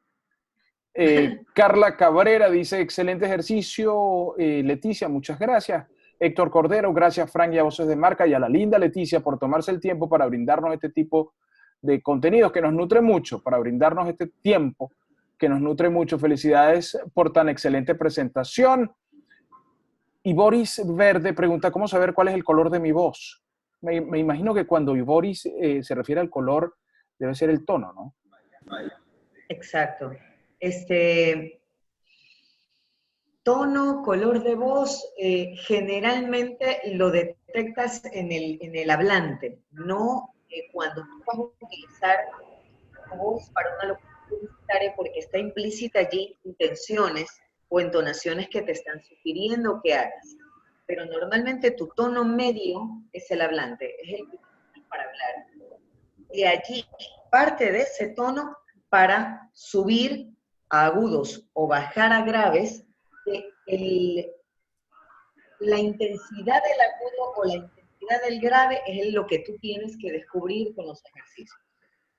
Carla Cabrera dice, excelente ejercicio, Leticia, muchas gracias. Héctor Cordero, gracias Frank y a Voces de Marca y a la linda Leticia por tomarse el tiempo para brindarnos este tipo de contenidos que nos nutre mucho, para brindarnos este tiempo que nos nutre mucho. Felicidades por tan excelente presentación. Y Boris Verde pregunta, ¿cómo saber cuál es el color de mi voz? Me imagino que cuando Boris se refiere al color, debe ser el tono, ¿no? Exacto. Tono, color de voz, generalmente lo detectas en el hablante, no cuando tú vas a utilizar tu voz para una locución publicitaria, porque está implícita allí intenciones o entonaciones que te están sugiriendo que hagas. Pero normalmente tu tono medio es el hablante, es el que utilizas para hablar. Y allí parte de ese tono para subir a agudos o bajar a graves, la intensidad del agudo o la intensidad del grave es lo que tú tienes que descubrir con los ejercicios.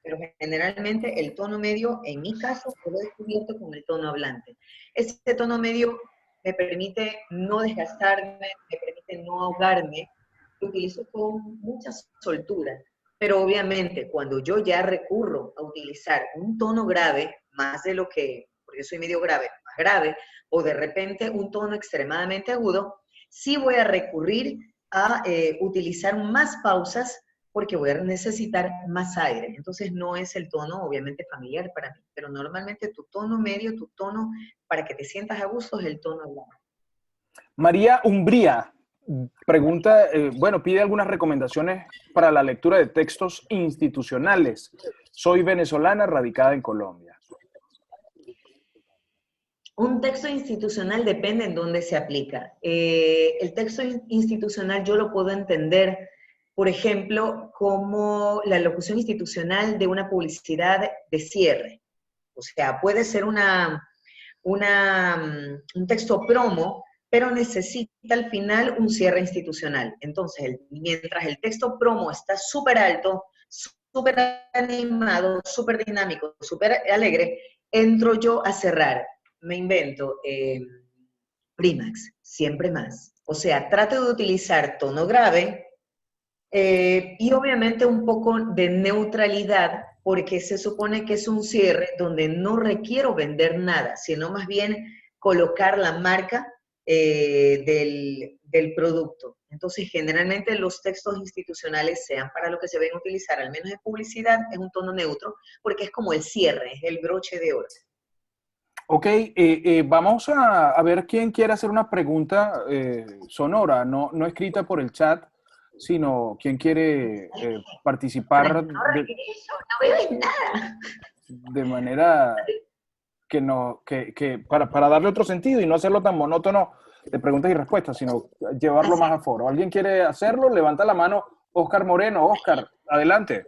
Pero generalmente el tono medio, en mi caso, lo he descubierto con el tono hablante. Ese tono medio me permite no desgastarme, me permite no ahogarme, lo utilizo con mucha soltura. Pero obviamente cuando yo ya recurro a utilizar un tono grave, más de lo que, porque soy medio grave, más grave, o de repente un tono extremadamente agudo, sí voy a recurrir a utilizar más pausas porque voy a necesitar más aire. Entonces no es el tono obviamente familiar para mí, pero normalmente tu tono medio, tu tono para que te sientas a gusto es el tono hablado. María Umbría pregunta, bueno, pide algunas recomendaciones para la lectura de textos institucionales. Soy venezolana, radicada en Colombia. Un texto institucional depende en dónde se aplica. El texto institucional yo lo puedo entender, por ejemplo, como la locución institucional de una publicidad de cierre. O sea, puede ser un texto promo, pero necesita al final un cierre institucional. Entonces, mientras el texto promo está súper alto, súper animado, súper dinámico, súper alegre, entro yo a cerrar. Me invento Primax, siempre más. O sea, trato de utilizar tono grave y obviamente un poco de neutralidad, porque se supone que es un cierre donde no requiero vender nada, sino más bien colocar la marca del producto. Entonces, generalmente los textos institucionales, sean para lo que se ven utilizar, al menos en publicidad, es un tono neutro, porque es como el cierre, es el broche de oro. Ok, vamos a ver quién quiere hacer una pregunta sonora, no escrita por el chat, sino quién quiere participar No regreso, no veo nada. de manera que para darle otro sentido y no hacerlo tan monótono de preguntas y respuestas, sino llevarlo más a foro. ¿Alguien quiere hacerlo? Levanta la mano Oscar Moreno. Oscar, adelante.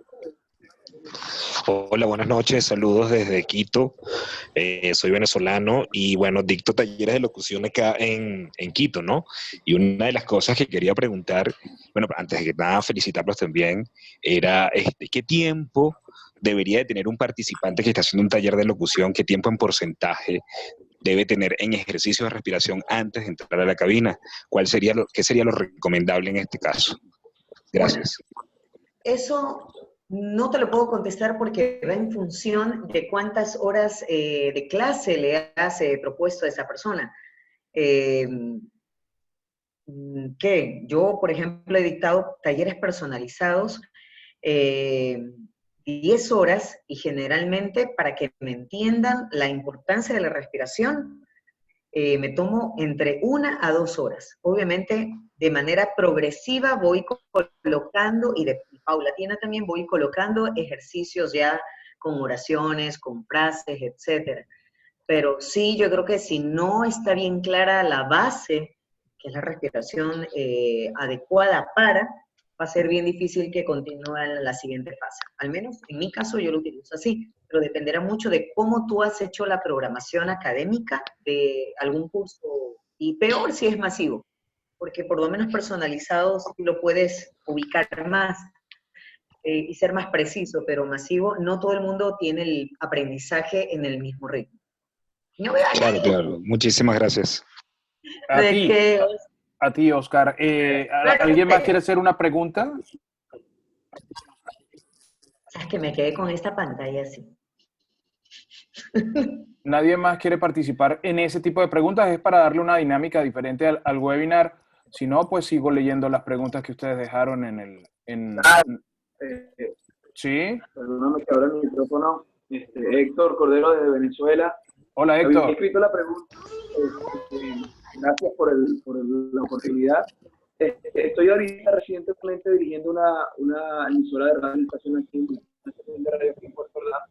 Hola, buenas noches, saludos desde Quito. Soy venezolano y bueno, dicto talleres de locución acá en Quito, ¿no? Y una de las cosas que quería preguntar, bueno, antes de nada felicitarlos también, era ¿qué tiempo debería de tener un participante que está haciendo un taller de locución? ¿Qué tiempo en porcentaje debe tener en ejercicio de respiración antes de entrar a la cabina? ¿Qué sería lo recomendable en este caso? Gracias. Bueno, eso no te lo puedo contestar porque va en función de cuántas horas de clase le has propuesto a esa persona. Eh, que yo, por ejemplo, he dictado talleres personalizados 10 horas y generalmente para que me entiendan la importancia de la respiración, me tomo entre 1 a 2 horas. Obviamente, de manera progresiva voy colocando y de paulatina también voy colocando ejercicios ya con oraciones, con frases, etcétera. Pero sí, yo creo que si no está bien clara la base, que es la respiración adecuada va a ser bien difícil que continúe en la siguiente fase. Al menos en mi caso yo lo utilizo así, pero dependerá mucho de cómo tú has hecho la programación académica de algún curso, y peor si es masivo, porque por lo menos personalizado sí lo puedes ubicar más y ser más preciso, pero masivo no todo el mundo tiene el aprendizaje en el mismo ritmo. No me vayas. Claro, claro. Muchísimas gracias. A ¿De ti, qué? a ti, Oscar. ¿Alguien más quiere hacer una pregunta? Es que me quedé con esta pantalla así. ¿Nadie más quiere participar en ese tipo de preguntas? Es para darle una dinámica diferente al webinar. Si no, pues sigo leyendo las preguntas que ustedes dejaron en el... ¿Sí? Perdóname que abra el micrófono. Héctor Cordero desde Venezuela. Hola, Había Héctor. escrito la pregunta. Gracias por la oportunidad. Estoy ahorita recientemente dirigiendo una emisora de radio, estación aquí, una estación de radio aquí en Puerto Ordaz.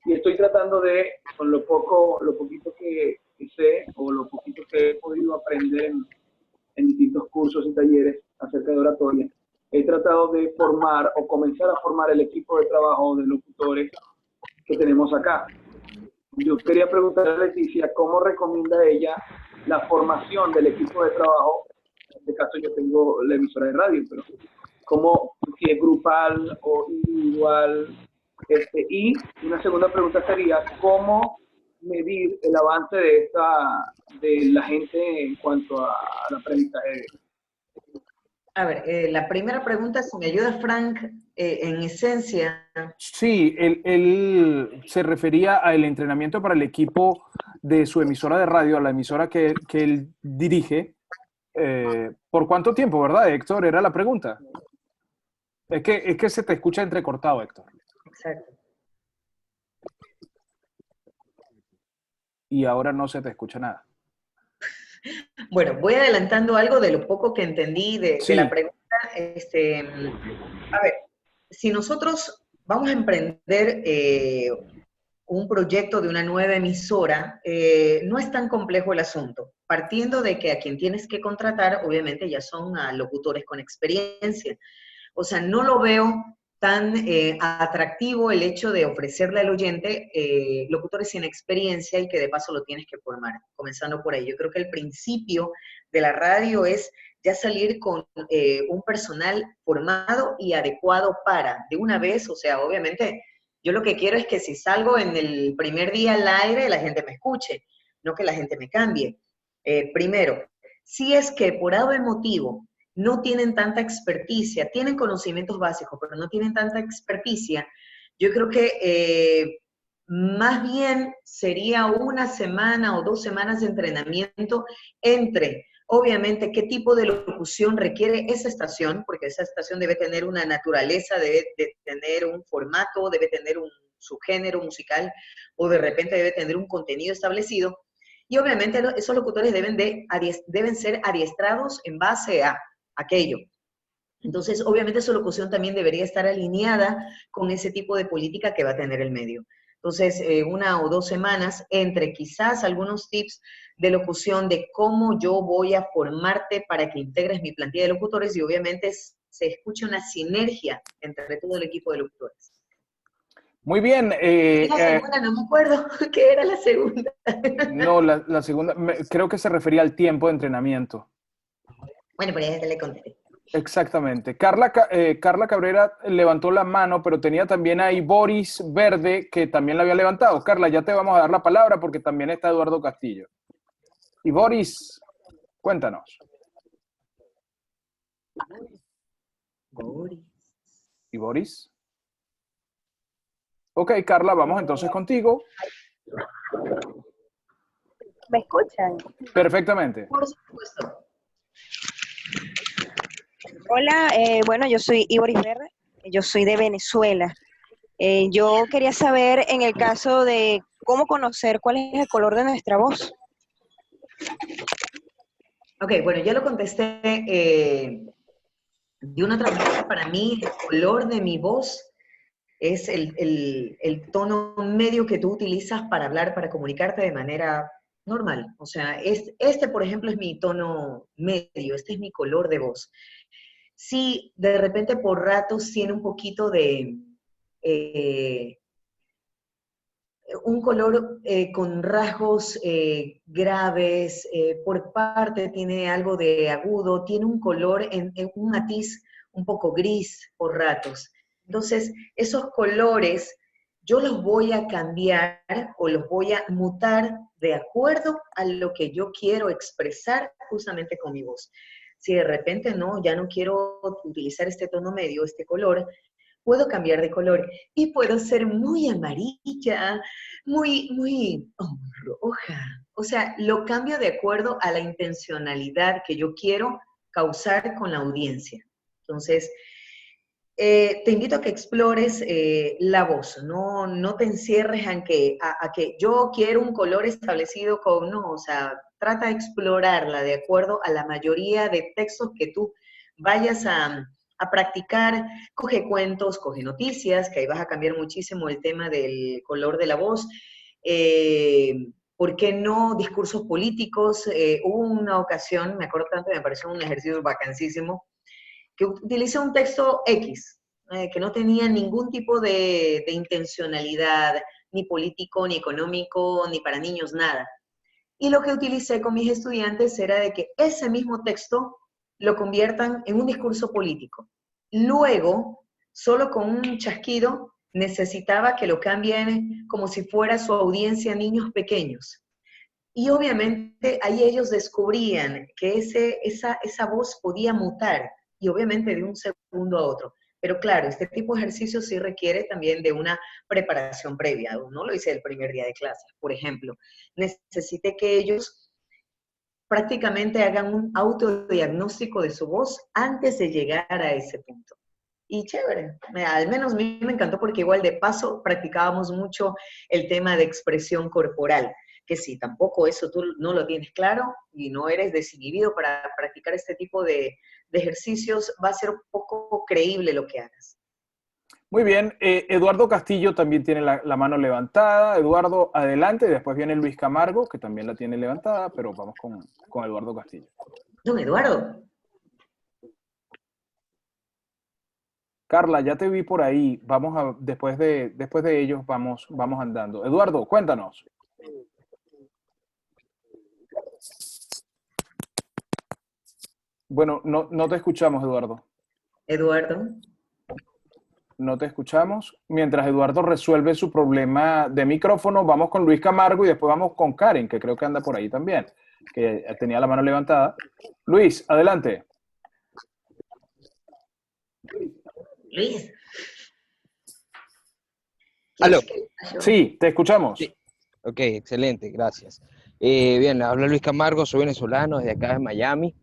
Y estoy tratando de, con lo poquito que sé o lo poquito que he podido aprender en distintos cursos y talleres acerca de oratoria, he tratado de formar o comenzar a formar el equipo de trabajo de locutores que tenemos acá. Yo quería preguntarle a Leticia cómo recomienda ella la formación del equipo de trabajo. En este caso yo tengo la emisora de radio, pero cómo, si es grupal o individual. Y una segunda pregunta sería, ¿cómo medir el avance de la gente en cuanto al aprendizaje? A ver, la primera pregunta, si me ayuda Frank, en esencia. Sí, él se refería al entrenamiento para el equipo de su emisora de radio, a la emisora que él dirige. ¿Por cuánto tiempo, verdad, Héctor? Era la pregunta. Es que se te escucha entrecortado, Héctor. Exacto. Y ahora no se te escucha nada. Bueno, voy adelantando algo de lo poco que entendí de la Sí. pregunta. A ver, si nosotros vamos a emprender un proyecto de una nueva emisora, no es tan complejo el asunto, partiendo de que a quien tienes que contratar, obviamente, ya son a locutores con experiencia. O sea, no lo veo tan atractivo el hecho de ofrecerle al oyente locutores sin experiencia y que de paso lo tienes que formar, comenzando por ahí. Yo creo que el principio de la radio es ya salir con un personal formado y adecuado para, de una vez, o sea, obviamente, yo lo que quiero es que si salgo en el primer día al aire, la gente me escuche, no que la gente me cambie. Primero, si es que por algún motivo no tienen tanta experticia, tienen conocimientos básicos, pero no tienen tanta experticia, yo creo que más bien sería una semana o 2 semanas de entrenamiento entre, obviamente, qué tipo de locución requiere esa estación, porque esa estación debe tener una naturaleza, debe de tener un formato, debe tener un subgénero musical, o de repente debe tener un contenido establecido, y obviamente esos locutores deben ser adiestrados en base a aquello. Entonces, obviamente su locución también debería estar alineada con ese tipo de política que va a tener el medio. Entonces, 1 o 2 semanas entre quizás algunos tips de locución de cómo yo voy a formarte para que integres mi plantilla de locutores y obviamente se escuche una sinergia entre todo el equipo de locutores. Muy bien. La segunda, no me acuerdo qué era la segunda. No, la segunda, creo que se refería al tiempo de entrenamiento. Bueno, pero ya le conté. Exactamente. Carla Cabrera levantó la mano, pero tenía también ahí Boris Verde, que también la había levantado. Carla, ya te vamos a dar la palabra porque también está Eduardo Castillo. Y Boris, cuéntanos. ¿Y Boris? Ok, Carla, vamos entonces contigo. ¿Me escuchan? Perfectamente. Por supuesto. Hola, bueno, yo soy Ivoris Verde, yo soy de Venezuela. Yo quería saber, en el caso de cómo conocer cuál es el color de nuestra voz. Ok, bueno, ya lo contesté de una otra manera. Para mí, el color de mi voz es el tono medio que tú utilizas para hablar, para comunicarte de manera normal. O sea, por ejemplo, es mi tono medio, este es mi color de voz. Si de repente por ratos tiene un poquito de un color con rasgos graves, por parte tiene algo de agudo, tiene un color en un matiz un poco gris por ratos. Entonces, esos colores yo los voy a cambiar o los voy a mutar de acuerdo a lo que yo quiero expresar justamente con mi voz. Si de repente no, ya no quiero utilizar este tono medio, este color, puedo cambiar de color y puedo ser muy amarilla, muy roja. O sea, lo cambio de acuerdo a la intencionalidad que yo quiero causar con la audiencia. Entonces, te invito a que explores la voz, no te encierres a que yo quiero un color establecido no, o sea, trata de explorarla de acuerdo a la mayoría de textos que tú vayas a practicar. Coge cuentos, coge noticias, que ahí vas a cambiar muchísimo el tema del color de la voz. ¿Por qué no discursos políticos? Hubo una ocasión, me acuerdo tanto, me pareció un ejercicio vacancísimo, que utiliza un texto X, que no tenía ningún tipo de intencionalidad, ni político, ni económico, ni para niños, nada. Y lo que utilicé con mis estudiantes era de que ese mismo texto lo conviertan en un discurso político. Luego, solo con un chasquido, necesitaba que lo cambien como si fuera su audiencia niños pequeños. Y obviamente ahí ellos descubrían que esa voz podía mutar, y obviamente de un segundo a otro. Pero claro, este tipo de ejercicio sí requiere también de una preparación previa. No lo hice el primer día de clase. Por ejemplo, necesité que ellos prácticamente hagan un autodiagnóstico de su voz antes de llegar a ese punto. Y chévere, al menos a mí me encantó porque igual de paso practicábamos mucho el tema de expresión corporal, que si tampoco eso tú no lo tienes claro y no eres desinhibido para practicar este tipo de ejercicios, va a ser un poco creíble lo que hagas. Muy bien, Eduardo Castillo también tiene la mano levantada. Eduardo, adelante, y después viene Luis Camargo, que también la tiene levantada, pero vamos con Eduardo Castillo. Don Eduardo. Carla, ya te vi por ahí. Después de ellos vamos andando. Eduardo, cuéntanos. Bueno, no te escuchamos, Eduardo. Eduardo. No te escuchamos. Mientras Eduardo resuelve su problema de micrófono, vamos con Luis Camargo y después vamos con Karen, que creo que anda por ahí también, que tenía la mano levantada. Luis, adelante. Luis. ¿Aló? Sí, te escuchamos. Sí. Ok, excelente, gracias. Bien, habla Luis Camargo, soy venezolano, desde acá de Miami.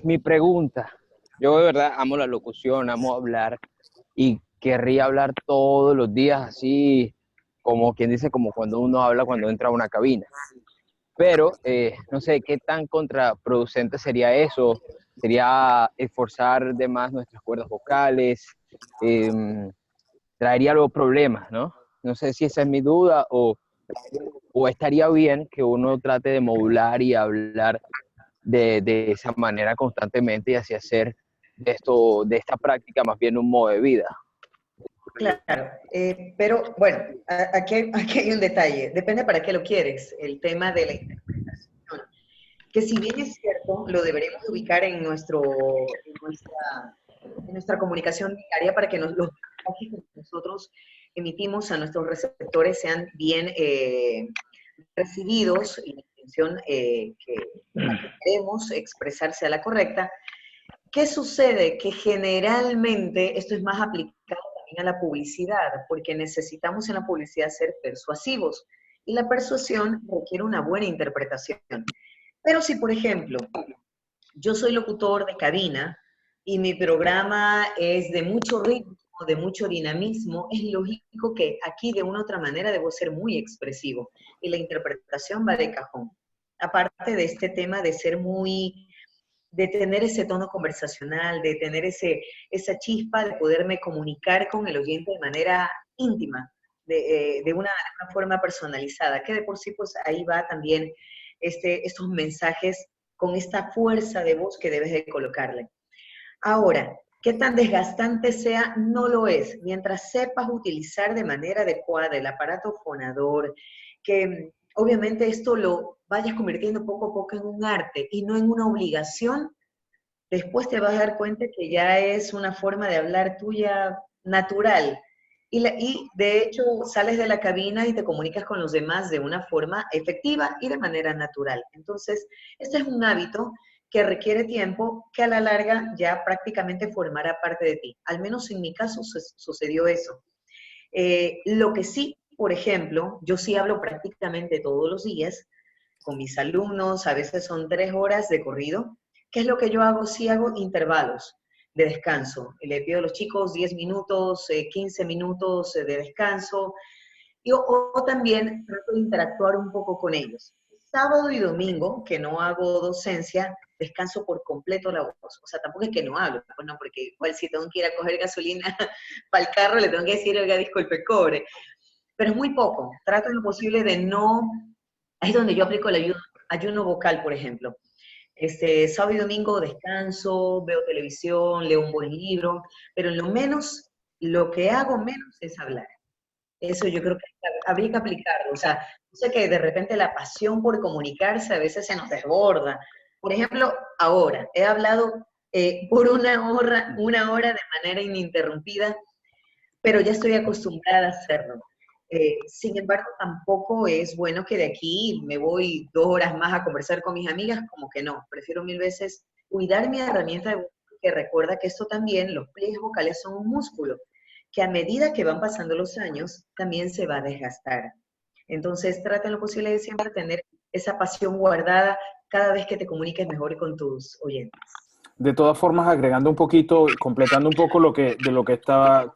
Mi pregunta, yo de verdad amo la locución, amo hablar y querría hablar todos los días así, como quien dice, como cuando uno habla cuando entra a una cabina. Pero no sé qué tan contraproducente sería eso, sería esforzar de más nuestras cuerdas vocales, traería luego problemas, ¿no? No sé si esa es mi duda o estaría bien que uno trate de modular y hablar de esa manera constantemente y así hacer de esta práctica más bien un modo de vida. Claro, pero bueno, aquí hay un detalle, depende para qué lo quieres, el tema de la interpretación, que si bien es cierto, lo deberemos ubicar en nuestra comunicación diaria para que los mensajes que nosotros emitimos a nuestros receptores sean bien recibidos y la intención que queremos expresar sea la correcta. ¿Qué sucede? Que generalmente esto es más aplicado también a la publicidad, porque necesitamos en la publicidad ser persuasivos, y la persuasión requiere una buena interpretación. Pero si, por ejemplo, yo soy locutor de cabina y mi programa es de mucho ritmo, de mucho dinamismo, es lógico que aquí de una u otra manera debo ser muy expresivo, y la interpretación va de cajón. Aparte de este tema de ser de tener ese tono conversacional, de tener esa chispa de poderme comunicar con el oyente de manera íntima, de una forma personalizada, que de por sí pues ahí va también estos mensajes con esta fuerza de voz que debes de colocarle. Ahora, qué tan desgastante sea, no lo es, mientras sepas utilizar de manera adecuada el aparato fonador, que obviamente esto lo vayas convirtiendo poco a poco en un arte y no en una obligación, después te vas a dar cuenta que ya es una forma de hablar tuya natural, Y de hecho sales de la cabina y te comunicas con los demás de una forma efectiva y de manera natural. Entonces, este es un hábito que requiere tiempo, que a la larga ya prácticamente formará parte de ti. Al menos en mi caso sucedió eso. Lo que sí, por ejemplo, yo sí hablo prácticamente todos los días con mis alumnos, a veces son 3 horas de corrido. ¿Qué es lo que yo hago? Sí hago intervalos de descanso. Le pido a los chicos 10 minutos, 15 minutos de descanso, o también trato de interactuar un poco con ellos. Sábado y domingo, que no hago docencia, descanso por completo la voz. O sea, tampoco es que no hablo, pues no, porque igual si tengo que ir a coger gasolina para el carro, le tengo que decir, oiga, disculpe, cobre. Pero es muy poco. Trato en lo posible de no... Ahí es donde yo aplico el ayuno vocal, por ejemplo. Sábado y domingo descanso, veo televisión, leo un buen libro, pero en lo menos, lo que hago menos es hablar. Eso yo creo que habría que aplicarlo. O sea, yo sé que de repente la pasión por comunicarse a veces se nos desborda. Por ejemplo, ahora he hablado por una hora de manera ininterrumpida, pero ya estoy acostumbrada a hacerlo. Sin embargo, tampoco es bueno que de aquí me voy 2 horas más a conversar con mis amigas, como que no. Prefiero 1000 veces cuidar mi herramienta de voz, que recuerda que esto también, los pliegues vocales son un músculo, que a medida que van pasando los años, también se va a desgastar. Entonces, trata en lo posible de siempre tener esa pasión guardada cada vez que te comuniques mejor con tus oyentes. De todas formas, agregando un poquito, completando un poco de lo que estaba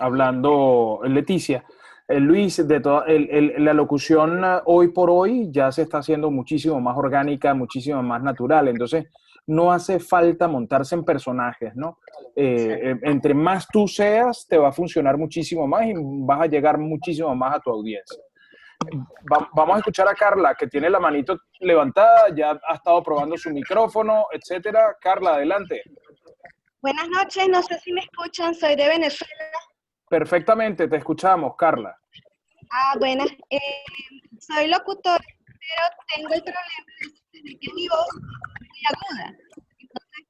hablando Leticia, Luis, la locución hoy por hoy ya se está haciendo muchísimo más orgánica, muchísimo más natural, entonces no hace falta montarse en personajes, ¿no? Entre más tú seas, te va a funcionar muchísimo más y vas a llegar muchísimo más a tu audiencia. Vamos a escuchar a Carla, que tiene la manito levantada, ya ha estado probando su micrófono, etcétera. Carla, adelante. Buenas noches, no sé si me escuchan, soy de Venezuela. Perfectamente, te escuchamos, Carla. Buenas. Soy locutora, pero tengo el problema de que mi voz es muy aguda. Entonces,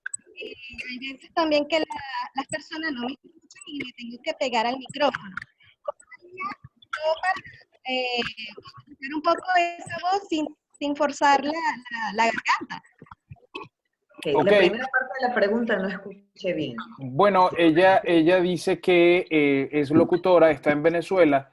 hay veces también que las personas no me escuchan y me tengo que pegar al micrófono. Yo para un poco esa voz sin forzar la garganta. Okay. La primera parte de la pregunta no escuché bien. Bueno, ella dice que es locutora, está en Venezuela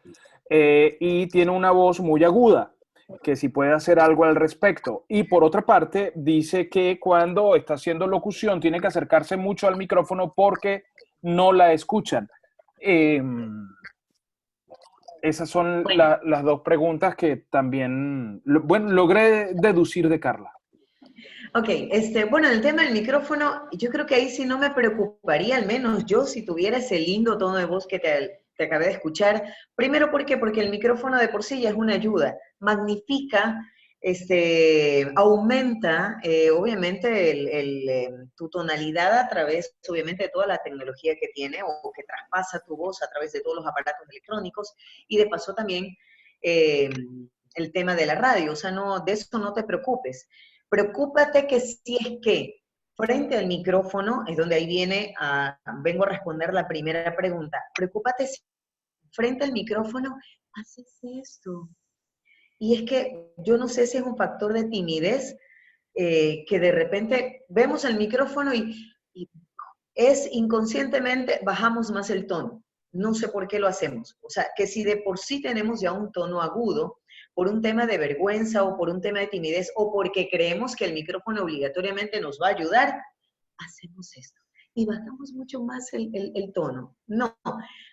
y tiene una voz muy aguda, que si puede hacer algo al respecto. Y por otra parte, dice que cuando está haciendo locución tiene que acercarse mucho al micrófono porque no la escuchan. Esas son las dos preguntas que también, logré deducir de Carla. Ok, bueno, el tema del micrófono, yo creo que ahí sí no me preocuparía, al menos yo, si tuviera ese lindo tono de voz que te acabé de escuchar. Primero, ¿por qué? Porque el micrófono de por sí ya es una ayuda, magnifica, aumenta, obviamente, tu tonalidad a través, obviamente, de toda la tecnología que tiene o que traspasa tu voz a través de todos los aparatos electrónicos, y de paso también el tema de la radio, o sea, de eso no te preocupes. Preocúpate que si es que frente al micrófono, es donde ahí vengo a responder la primera pregunta, preocúpate si frente al micrófono haces esto. Y es que yo no sé si es un factor de timidez, que de repente vemos el micrófono y es inconscientemente bajamos más el tono. No sé por qué lo hacemos. O sea, que si de por sí tenemos ya un tono agudo, por un tema de vergüenza o por un tema de timidez o porque creemos que el micrófono obligatoriamente nos va a ayudar, hacemos esto y bajamos mucho más el tono. No,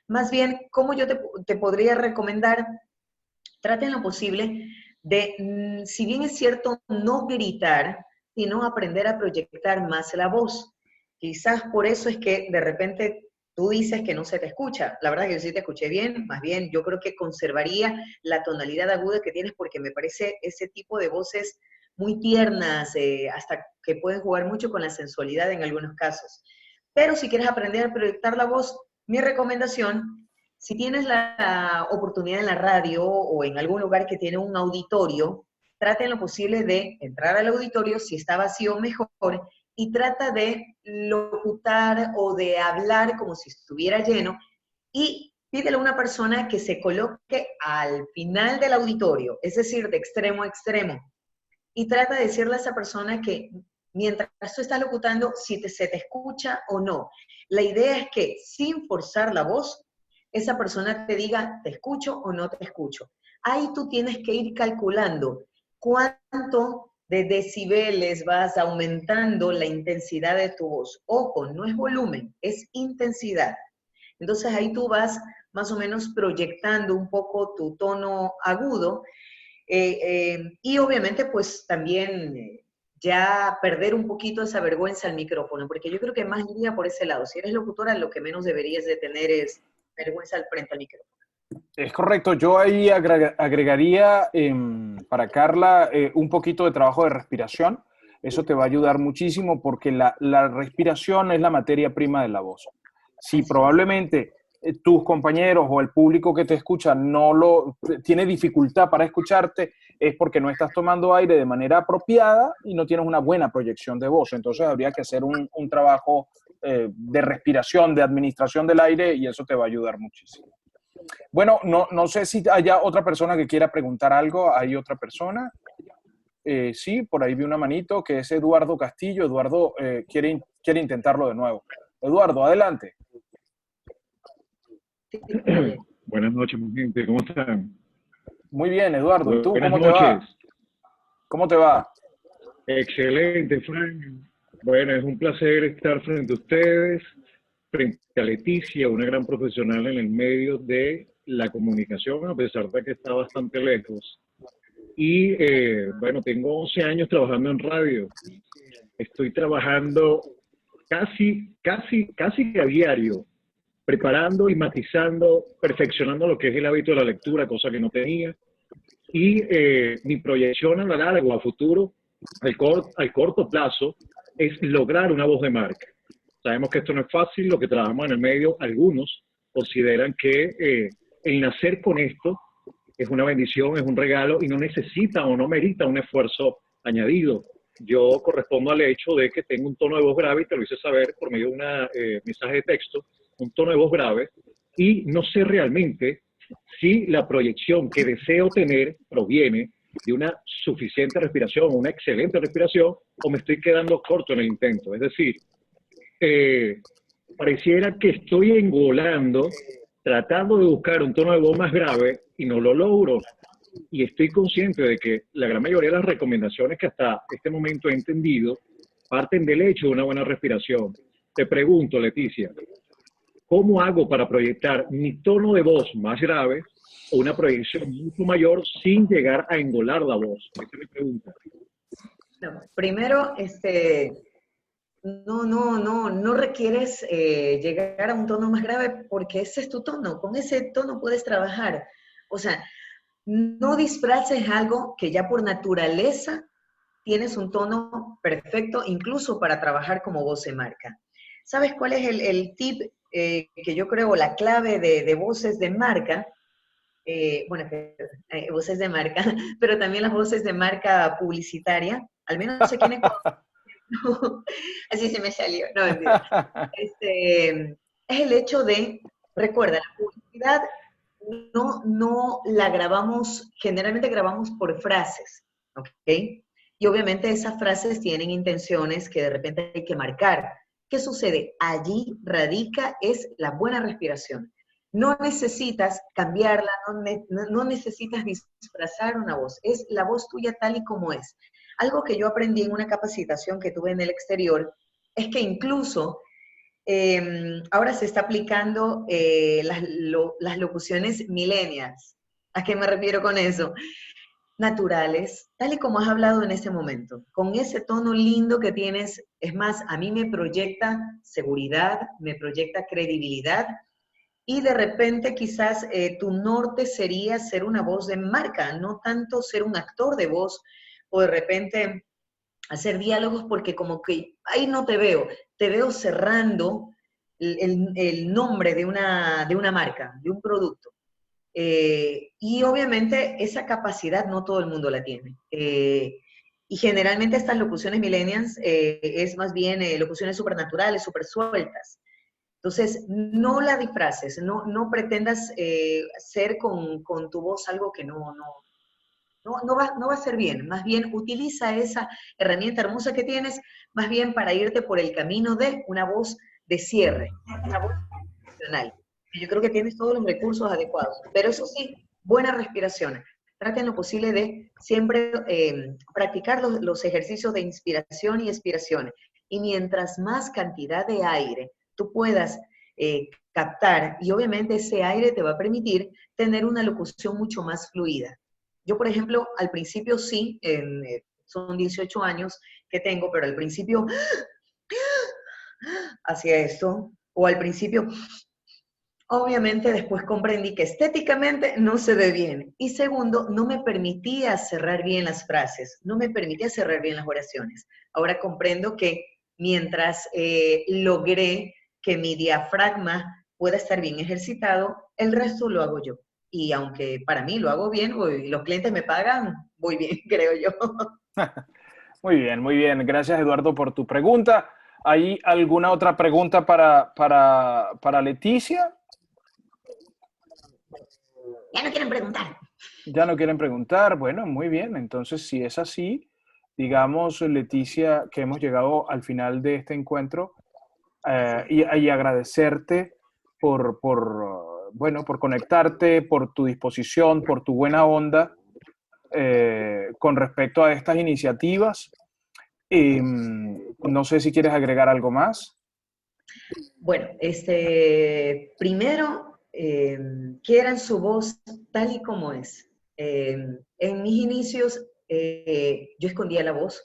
más bien, ¿cómo yo te podría recomendar? Traten lo posible de, si bien es cierto, no gritar, sino aprender a proyectar más la voz. Quizás por eso es que de repente tú dices que no se te escucha. La verdad que yo sí te escuché bien, más bien yo creo que conservaría la tonalidad aguda que tienes porque me parece ese tipo de voces muy tiernas, hasta que pueden jugar mucho con la sensualidad en algunos casos. Pero si quieres aprender a proyectar la voz, mi recomendación, si tienes la oportunidad en la radio o en algún lugar que tiene un auditorio, trata en lo posible de entrar al auditorio, si está vacío mejor, y trata de locutar o de hablar como si estuviera lleno y pídele a una persona que se coloque al final del auditorio, es decir, de extremo a extremo, y trata de decirle a esa persona que mientras tú estás locutando, si se te escucha o no. La idea es que sin forzar la voz, esa persona te diga, te escucho o no te escucho. Ahí tú tienes que ir calculando cuánto de decibeles vas aumentando la intensidad de tu voz. Ojo, no es volumen, es intensidad. Entonces ahí tú vas más o menos proyectando un poco tu tono agudo y obviamente pues también ya perder un poquito esa vergüenza al micrófono, porque yo creo que más iría por ese lado. Si eres locutora, lo que menos deberías de tener es vergüenza al frente al micrófono. Es correcto. Yo ahí agregaría para Carla un poquito de trabajo de respiración. Eso te va a ayudar muchísimo porque la respiración es la materia prima de la voz. Si probablemente tus compañeros o el público que te escucha tiene dificultad para escucharte, es porque no estás tomando aire de manera apropiada y no tienes una buena proyección de voz. Entonces habría que hacer un trabajo de respiración, de administración del aire, y eso te va a ayudar muchísimo. Bueno, no sé si haya otra persona que quiera preguntar algo. ¿Hay otra persona? Sí, por ahí vi una manito, que es Eduardo Castillo. Eduardo quiere intentarlo de nuevo. Eduardo, adelante. Buenas noches, mi gente. ¿Cómo están? Muy bien, Eduardo. ¿Y tú Buenas cómo te va? noches. ¿Cómo te va? Excelente, Frank. Bueno, es un placer estar frente a ustedes, frente a Leticia, una gran profesional en el medio de la comunicación, a pesar de que está bastante lejos. Y bueno, tengo 11 años trabajando en radio. Estoy trabajando casi a diario, preparando y matizando, perfeccionando lo que es el hábito de la lectura, cosa que no tenía. Y mi proyección a la larga, a futuro, al corto plazo, es lograr una voz de marca. Sabemos que esto no es fácil, lo que trabajamos en el medio, algunos consideran que el nacer con esto es una bendición, es un regalo y no necesita o no merita un esfuerzo añadido. Yo correspondo al hecho de que tengo un tono de voz grave y te lo hice saber por medio de un mensaje de texto, un tono de voz grave, y no sé realmente si la proyección que deseo tener proviene de una suficiente respiración, una excelente respiración, o me estoy quedando corto en el intento. Es decir, pareciera que estoy engolando, tratando de buscar un tono de voz más grave y no lo logro. Y estoy consciente de que la gran mayoría de las recomendaciones que hasta este momento he entendido parten del hecho de una buena respiración. Te pregunto, Leticia, ¿cómo hago para proyectar mi tono de voz más grave o una proyección mucho mayor sin llegar a engolar la voz? Esa es mi pregunta. No, primero, no requieres llegar a un tono más grave porque ese es tu tono, con ese tono puedes trabajar. O sea, no disfraces algo que ya por naturaleza tienes un tono perfecto, incluso para trabajar como voz de marca. ¿Sabes cuál es el tip que yo creo, la clave de voces de marca? Bueno, voces de marca, pero también las voces de marca publicitaria, al menos sé quién es. Así se me salió, no mentira. Es el hecho de, recuerda, la publicidad no la grabamos, generalmente grabamos por frases, ¿ok? Y obviamente esas frases tienen intenciones que de repente hay que marcar. ¿Qué sucede? Allí radica es la buena respiración. No necesitas cambiarla, no necesitas disfrazar una voz, es la voz tuya tal y como es. Algo que yo aprendí en una capacitación que tuve en el exterior es que incluso ahora se está aplicando las locuciones millennials. ¿A qué me refiero con eso? Naturales, tal y como has hablado en ese momento, con ese tono lindo que tienes. Es más, a mí me proyecta seguridad, me proyecta credibilidad, y de repente quizás tu norte sería ser una voz de marca, no tanto ser un actor de voz, o de repente hacer diálogos, porque como que ahí no te veo cerrando el nombre de una marca, de un producto. Y obviamente esa capacidad no todo el mundo la tiene. Y generalmente estas locuciones millennials es más bien locuciones supernaturales, súper sueltas. Entonces, no la disfraces, no pretendas ser con tu voz algo que no va a ser bien. Más bien, utiliza esa herramienta hermosa que tienes, más bien para irte por el camino de una voz de cierre, una voz profesional. Y yo creo que tienes todos los recursos adecuados. Pero eso sí, buena respiración. Trata en lo posible de siempre practicar los ejercicios de inspiración y expiración. Y mientras más cantidad de aire tú puedas captar, y obviamente ese aire te va a permitir tener una locución mucho más fluida. Yo, por ejemplo, al principio sí, son 18 años que tengo, pero al principio hacía esto, o al principio, obviamente después comprendí que estéticamente no se ve bien. Y segundo, no me permitía cerrar bien las frases, no me permitía cerrar bien las oraciones. Ahora comprendo que mientras logré que mi diafragma pueda estar bien ejercitado, el resto lo hago yo. Y aunque para mí lo hago bien, los clientes me pagan, voy bien, creo yo. Muy bien, muy bien. Gracias, Eduardo, por tu pregunta. ¿Hay alguna otra pregunta para Leticia? Ya no quieren preguntar. Ya no quieren preguntar. Bueno, muy bien. Entonces, si es así, digamos, Leticia, que hemos llegado al final de este encuentro y agradecerte bueno, por conectarte, por tu disposición, por tu buena onda con respecto a estas iniciativas. No sé si quieres agregar algo más. Bueno, primero, quieran su voz tal y como es. En mis inicios, yo escondía la voz,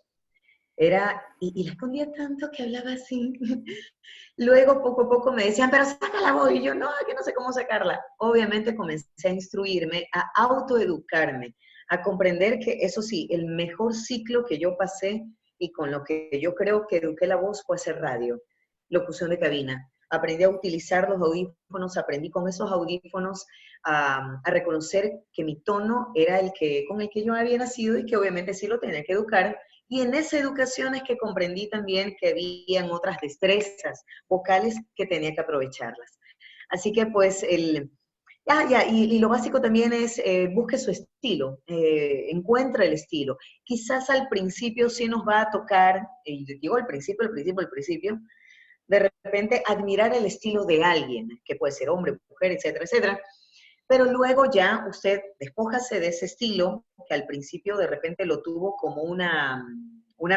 y la escondía tanto que hablaba así. Luego, poco a poco me decían, pero saca la voz, y yo, no, que no sé cómo sacarla. Obviamente comencé a instruirme, a autoeducarme, a comprender que, eso sí, el mejor ciclo que yo pasé y con lo que yo creo que eduqué la voz fue hacer radio, locución de cabina. Aprendí a utilizar los audífonos, aprendí con esos audífonos a reconocer que mi tono era con el que yo había nacido y que obviamente sí lo tenía que educar. Y en esa educación es que comprendí también que habían otras destrezas vocales que tenía que aprovecharlas. Así que pues y lo básico también es busque su estilo, encuentre el estilo. Quizás al principio sí nos va a tocar, y digo al principio, de repente admirar el estilo de alguien, que puede ser hombre, mujer, etcétera, etcétera. Pero luego ya usted despójase de ese estilo, que al principio de repente lo tuvo como una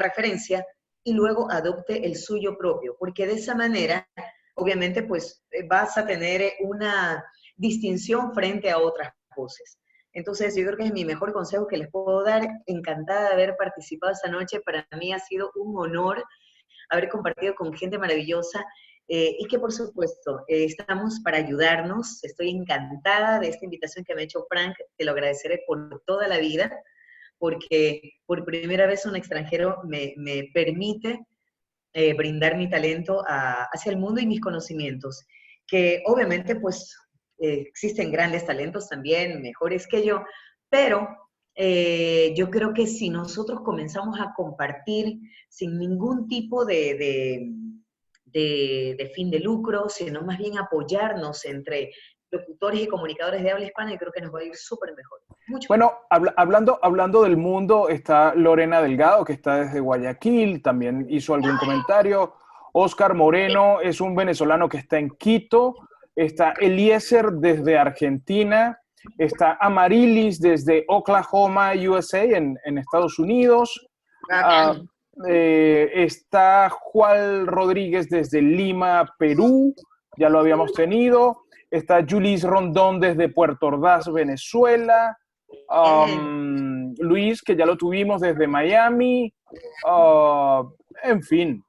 referencia, y luego adopte el suyo propio, porque de esa manera, obviamente, pues vas a tener una distinción frente a otras voces. Entonces, yo creo que es mi mejor consejo que les puedo dar. Encantada de haber participado esta noche. Para mí ha sido un honor haber compartido con gente maravillosa. Y que por supuesto estamos para ayudarnos. Estoy encantada de esta invitación que me ha hecho Frank, te lo agradeceré por toda la vida, porque por primera vez un extranjero me permite brindar mi talento hacia el mundo y mis conocimientos, que obviamente pues existen grandes talentos también, mejores que yo, pero yo creo que si nosotros comenzamos a compartir sin ningún tipo de fin de lucro, sino más bien apoyarnos entre locutores y comunicadores de habla hispana, y creo que nos va a ir súper mejor. Bueno, hablando del mundo, está Lorena Delgado, que está desde Guayaquil, también hizo algún comentario. Oscar Moreno es un venezolano que está en Quito. Está Eliezer desde Argentina. Está Amarilis desde Oklahoma, USA, en Estados Unidos. Está Juan Rodríguez desde Lima, Perú, ya lo habíamos tenido. Está Julis Rondón desde Puerto Ordaz, Venezuela. Luis, que ya lo tuvimos desde Miami. En fin,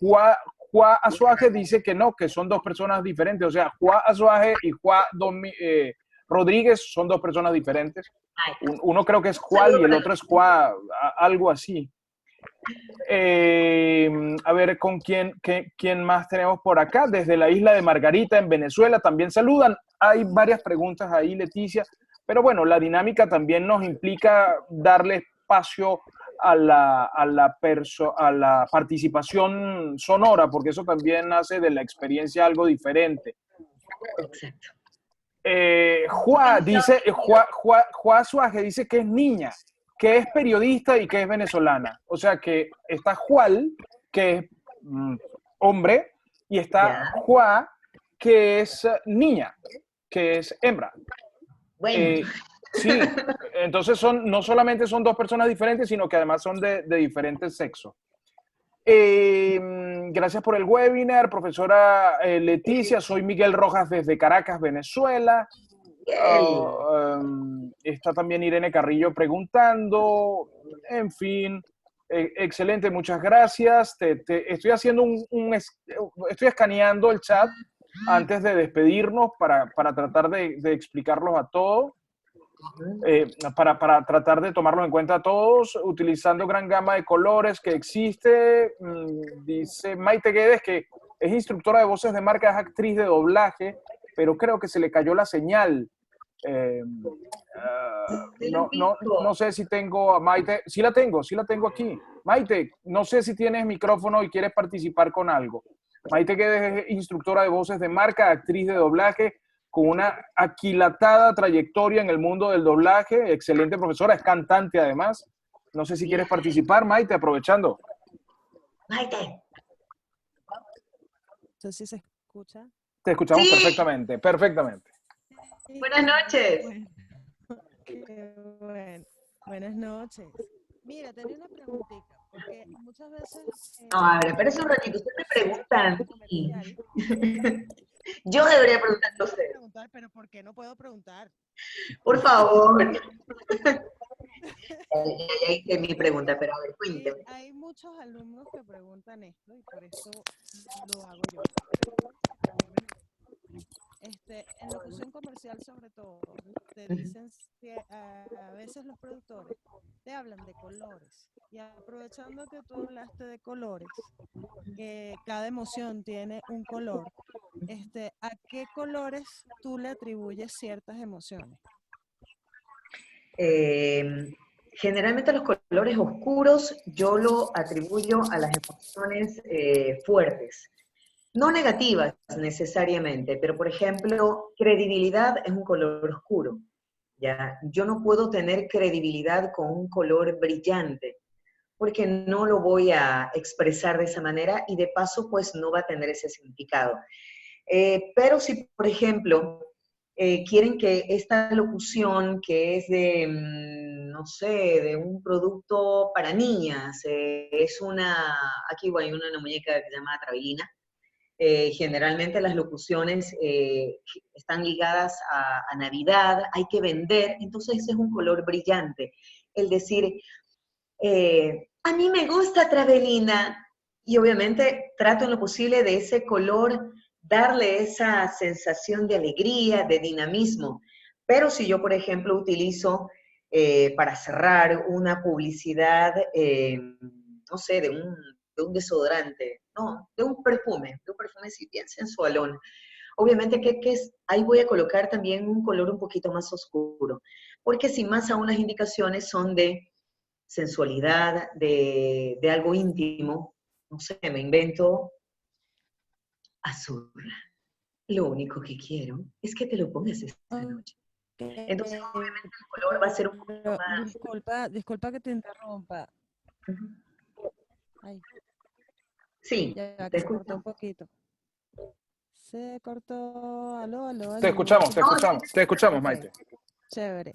Juan Azuaje dice que no, que son dos personas diferentes. O sea, Juan Azuaje y Juan Rodríguez son dos personas diferentes. Uno creo que es Juan y el otro es Juan, algo así. A ver, ¿con quién más tenemos por acá? Desde la isla de Margarita, en Venezuela, también saludan. Hay varias preguntas ahí, Leticia, pero bueno, la dinámica también nos implica darle espacio a la participación sonora, porque eso también hace de la experiencia algo diferente. Exacto. Juá Suaje dice que es niña, que es periodista y que es venezolana. O sea que está Jual, que es hombre, y está Juá, que es niña, que es hembra. Bueno. Sí, entonces no solamente son dos personas diferentes, sino que además son de diferentes sexos. Gracias por el webinar, profesora Leticia. Soy Miguel Rojas desde Caracas, Venezuela. Está también Irene Carrillo preguntando. En fin, excelente, muchas gracias. Estoy haciendo estoy escaneando el chat antes de despedirnos para tratar de explicarlos a todos. Para tratar de tomarlo en cuenta a todos, utilizando gran gama de colores que existe. Dice Maite Guedes que es instructora de voces de marca, es actriz de doblaje, pero creo que se le cayó la señal. No sé si tengo a Maite. Sí la tengo aquí. Maite, no sé si tienes micrófono y quieres participar con algo. Maite Guedes es instructora de voces de marca, actriz de doblaje, con una aquilatada trayectoria en el mundo del doblaje, excelente profesora, es cantante además. No sé si quieres participar, Maite, aprovechando. Maite. Entonces, ¿sí se escucha? Te escuchamos perfectamente. Buenas noches. Bueno. Buenas noches. Mira, tenía una preguntita, porque muchas veces... No, a ver, espérese un ratito, usted me pregunta a mí. Yo debería preguntarle a usted. Pero ¿por qué no puedo preguntar? Por favor. Ya hice mi pregunta, pero a ver, cuénteme. Hay muchos alumnos que preguntan esto y por eso lo hago yo. En locución comercial sobre todo, te dicen que a veces los productores te hablan de colores. Y aprovechando que tú hablaste de colores, que cada emoción tiene un color, ¿a qué colores tú le atribuyes ciertas emociones? Generalmente los colores oscuros yo lo atribuyo a las emociones fuertes. No negativas necesariamente, pero por ejemplo, credibilidad es un color oscuro. ¿Ya? Yo no puedo tener credibilidad con un color brillante, porque no lo voy a expresar de esa manera y de paso pues no va a tener ese significado. Pero si, por ejemplo, quieren que esta locución que es de, no sé, de un producto para niñas, es aquí hay una muñeca que se llama Travilina. Generalmente las locuciones están ligadas a Navidad, hay que vender, entonces ese es un color brillante. El decir, a mí me gusta Travelina, y obviamente trato en lo posible de ese color darle esa sensación de alegría, de dinamismo. Pero si yo, por ejemplo, utilizo para cerrar una publicidad, no sé, de un desodorante, no, de un perfume sí, bien sensualón. Obviamente ahí voy a colocar también un color un poquito más oscuro, porque sin más aún las indicaciones son de sensualidad, de algo íntimo. No sé, me invento azul. Lo único que quiero es que te lo pongas esta noche. Entonces, obviamente, el color va a ser un poquito más... Disculpa que te interrumpa. Ay. Sí, ya que se cortó un poquito. Se cortó. Aló. Te escuchamos, Maite. Chévere.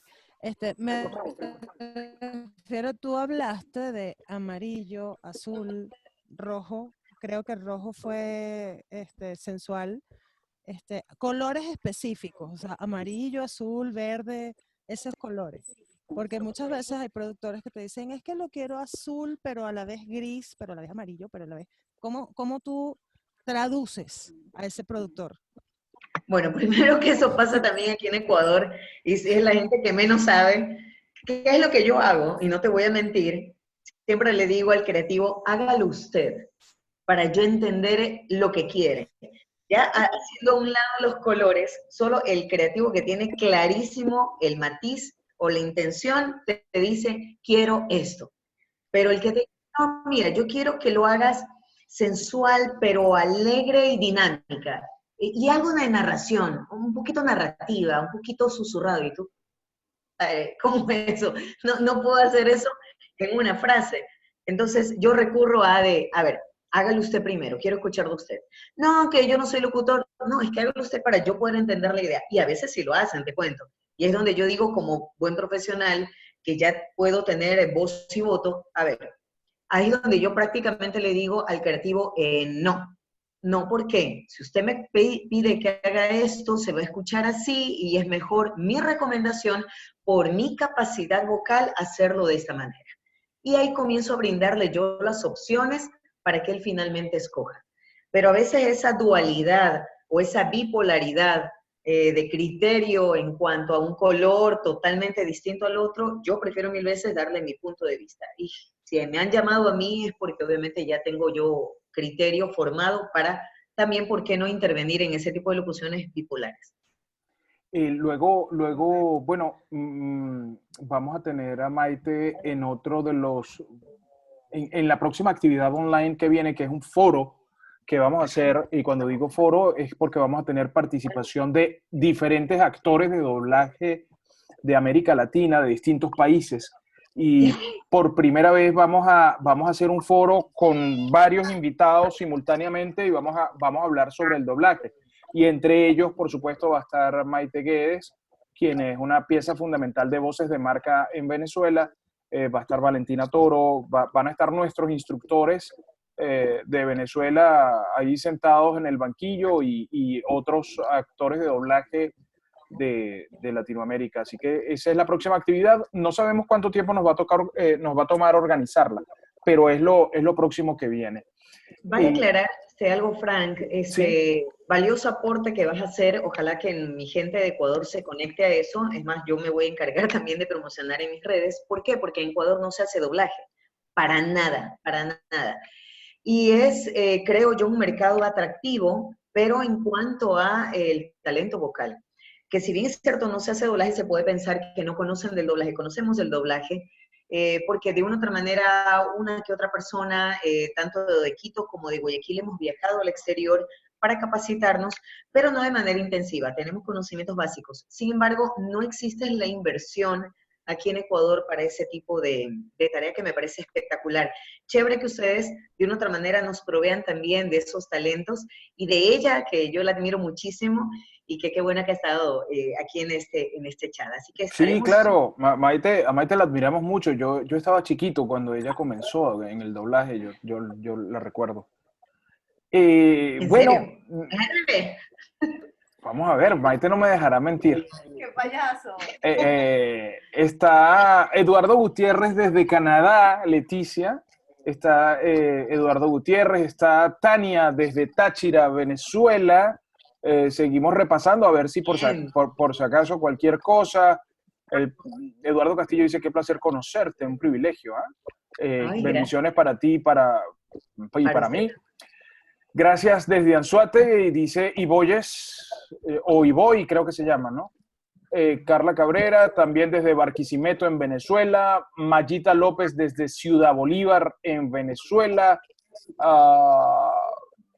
Me refiero, tú hablaste de amarillo, azul, rojo. Creo que el rojo fue sensual. Colores específicos, o sea, amarillo, azul, verde, esos colores. Porque muchas veces hay productores que te dicen, es que lo quiero azul, pero a la vez gris, pero a la vez amarillo, pero a la vez... ¿Cómo tú traduces a ese productor? Bueno, primero que eso pasa también aquí en Ecuador, y es la gente que menos sabe qué es lo que yo hago, y no te voy a mentir, siempre le digo al creativo, hágalo usted, para yo entender lo que quiere. Ya haciendo a un lado los colores, solo el creativo que tiene clarísimo el matiz o la intención te dice, quiero esto. Pero el que te dice, no, mira, yo quiero que lo hagas sensual, pero alegre y dinámica. Y algo de narración, un poquito narrativa, un poquito susurrado. Y tú, ¿cómo es eso? No puedo hacer eso en una frase. Entonces yo recurro a ver, hágalo usted primero, quiero escuchar de usted. No, que yo no soy locutor. No, es que hágalo usted para yo poder entender la idea. Y a veces sí lo hacen, te cuento. Y es donde yo digo, como buen profesional, que ya puedo tener voz y voto, a ver, ahí es donde yo prácticamente le digo al creativo, no. No, porque si usted me pide que haga esto, se va a escuchar así y es mejor mi recomendación por mi capacidad vocal hacerlo de esta manera. Y ahí comienzo a brindarle yo las opciones para que él finalmente escoja. Pero a veces esa dualidad o esa bipolaridad de criterio en cuanto a un color totalmente distinto al otro, yo prefiero mil veces darle mi punto de vista. Y si me han llamado a mí es porque obviamente ya tengo yo criterio formado para también, ¿por qué no intervenir en ese tipo de locuciones bipolares? Luego, bueno, vamos a tener a Maite en otro de los, en la próxima actividad online que viene, que es un foro que vamos a hacer, y cuando digo foro es porque vamos a tener participación de diferentes actores de doblaje de América Latina, de distintos países, y por primera vez vamos a hacer un foro con varios invitados simultáneamente y vamos a hablar sobre el doblaje. Y entre ellos, por supuesto, va a estar Maite Guedes, quien es una pieza fundamental de voces de marca en Venezuela. Va a estar Valentina Toro, van a estar nuestros instructores de Venezuela ahí sentados en el banquillo y otros actores de doblaje de Latinoamérica. Así que esa es la próxima actividad. No sabemos cuánto tiempo nos va a tomar organizarla, pero es lo próximo que viene. Vale aclarar algo, Frank, Sí. valioso aporte que vas a hacer. Ojalá que mi gente de Ecuador se conecte a eso. Es más, yo me voy a encargar también de promocionar en mis redes. ¿Por qué? Porque en Ecuador no se hace doblaje. Para nada, para nada. Y es, creo yo, un mercado atractivo, pero en cuanto a el talento vocal, que si bien es cierto no se hace doblaje, se puede pensar que no conocen del doblaje, conocemos del doblaje, porque de una u otra manera, una que otra persona, tanto de Quito como de Guayaquil, hemos viajado al exterior para capacitarnos, pero no de manera intensiva, tenemos conocimientos básicos. Sin embargo, no existe la inversión aquí en Ecuador para ese tipo de tarea que me parece espectacular. Chévere que ustedes de una u otra manera nos provean también de esos talentos y de ella, que yo la admiro muchísimo y que qué buena que ha estado aquí en este chat. Así que estaremos... Sí, claro, a Maite la admiramos mucho. Yo estaba chiquito cuando ella comenzó en el doblaje, yo la recuerdo. ¿En Bueno, serio? vamos a ver, Maite no me dejará mentir. ¡Qué payaso! Está Eduardo Gutiérrez desde Canadá, Leticia. Está Eduardo Gutiérrez, está Tania desde Táchira, Venezuela. Seguimos repasando a ver si por si acaso cualquier cosa. Eduardo Castillo dice, qué placer conocerte, un privilegio. Bendiciones para ti y para mí. Gracias desde Anzuate, y dice Iboyes, o Iboy creo que se llama, ¿no? Carla Cabrera, también desde Barquisimeto en Venezuela. Mayita López desde Ciudad Bolívar en Venezuela.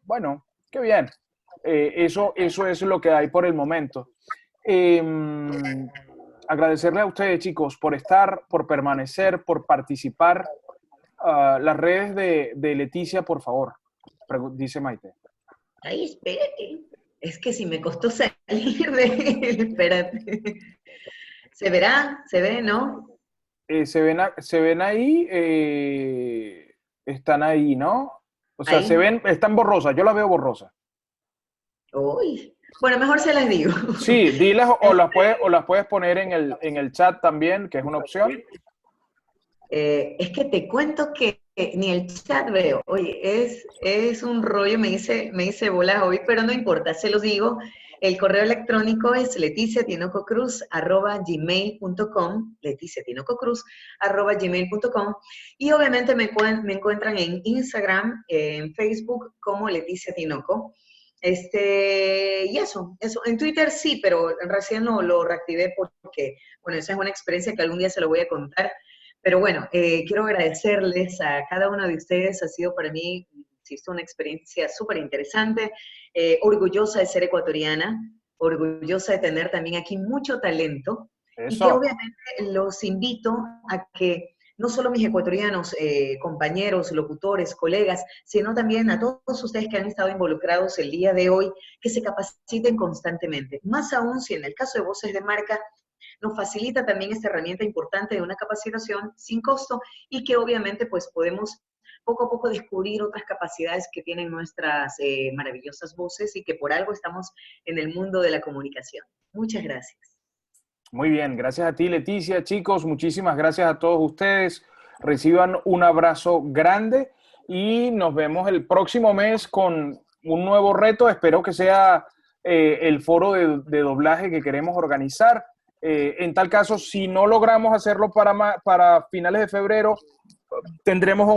Bueno, qué bien. Eso es lo que hay por el momento. Agradecerle a ustedes, chicos, por estar, por permanecer, por participar. Las redes de Leticia, por favor, dice Maite. Ay, espérate. Es que si me costó salir de él, espérate. ¿Se verá? ¿Se ve, no? Se ven ahí, están ahí, ¿no? O sea, Ahí. están borrosas, yo las veo borrosas. Uy. Bueno, mejor se las digo. Sí, dilas o las puedes poner en el chat también, que es una opción. Es que te cuento que ni el chat veo. Oye, es un rollo, me hice bolas hoy, pero no importa, se los digo. El correo electrónico es leticiatinococruz@gmail.com, leticiatinococruz@gmail.com, y obviamente me encuentran en Instagram, en Facebook como Leticia Tinoco. Y eso, en Twitter sí, pero recién no lo reactivé porque, bueno, esa es una experiencia que algún día se lo voy a contar. Pero bueno, quiero agradecerles a cada uno de ustedes. Ha sido para mí, insisto, una experiencia súper interesante. Orgullosa de ser ecuatoriana, orgullosa de tener también aquí mucho talento. Y que Eso. obviamente los invito a que no solo mis ecuatorianos, compañeros, locutores, colegas, sino también a todos ustedes que han estado involucrados el día de hoy, que se capaciten constantemente. Más aún si en el caso de Voces de Marca nos facilita también esta herramienta importante de una capacitación sin costo y que obviamente pues podemos poco a poco descubrir otras capacidades que tienen nuestras maravillosas voces y que por algo estamos en el mundo de la comunicación. Muchas gracias. Muy bien, gracias a ti, Leticia. Chicos, muchísimas gracias a todos ustedes. Reciban un abrazo grande y nos vemos el próximo mes con un nuevo reto. Espero que sea el foro de doblaje que queremos organizar. En tal caso, si no logramos hacerlo para finales de febrero, tendremos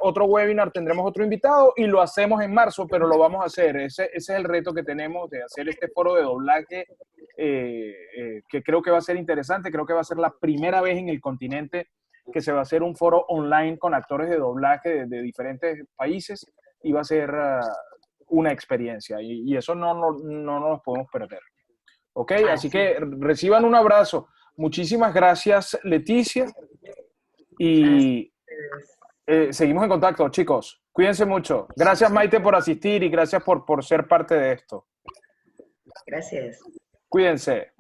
otro webinar, tendremos otro invitado y lo hacemos en marzo, pero lo vamos a hacer. Ese es el reto que tenemos de hacer este foro de doblaje, que creo que va a ser interesante. Creo que va a ser la primera vez en el continente que se va a hacer un foro online con actores de doblaje de diferentes países y va a ser una experiencia y eso no nos podemos perder. ¿Ok? Así que reciban un abrazo. Muchísimas gracias, Leticia. Y seguimos en contacto, chicos. Cuídense mucho. Gracias, Maite, por asistir y gracias por ser parte de esto. Gracias. Cuídense.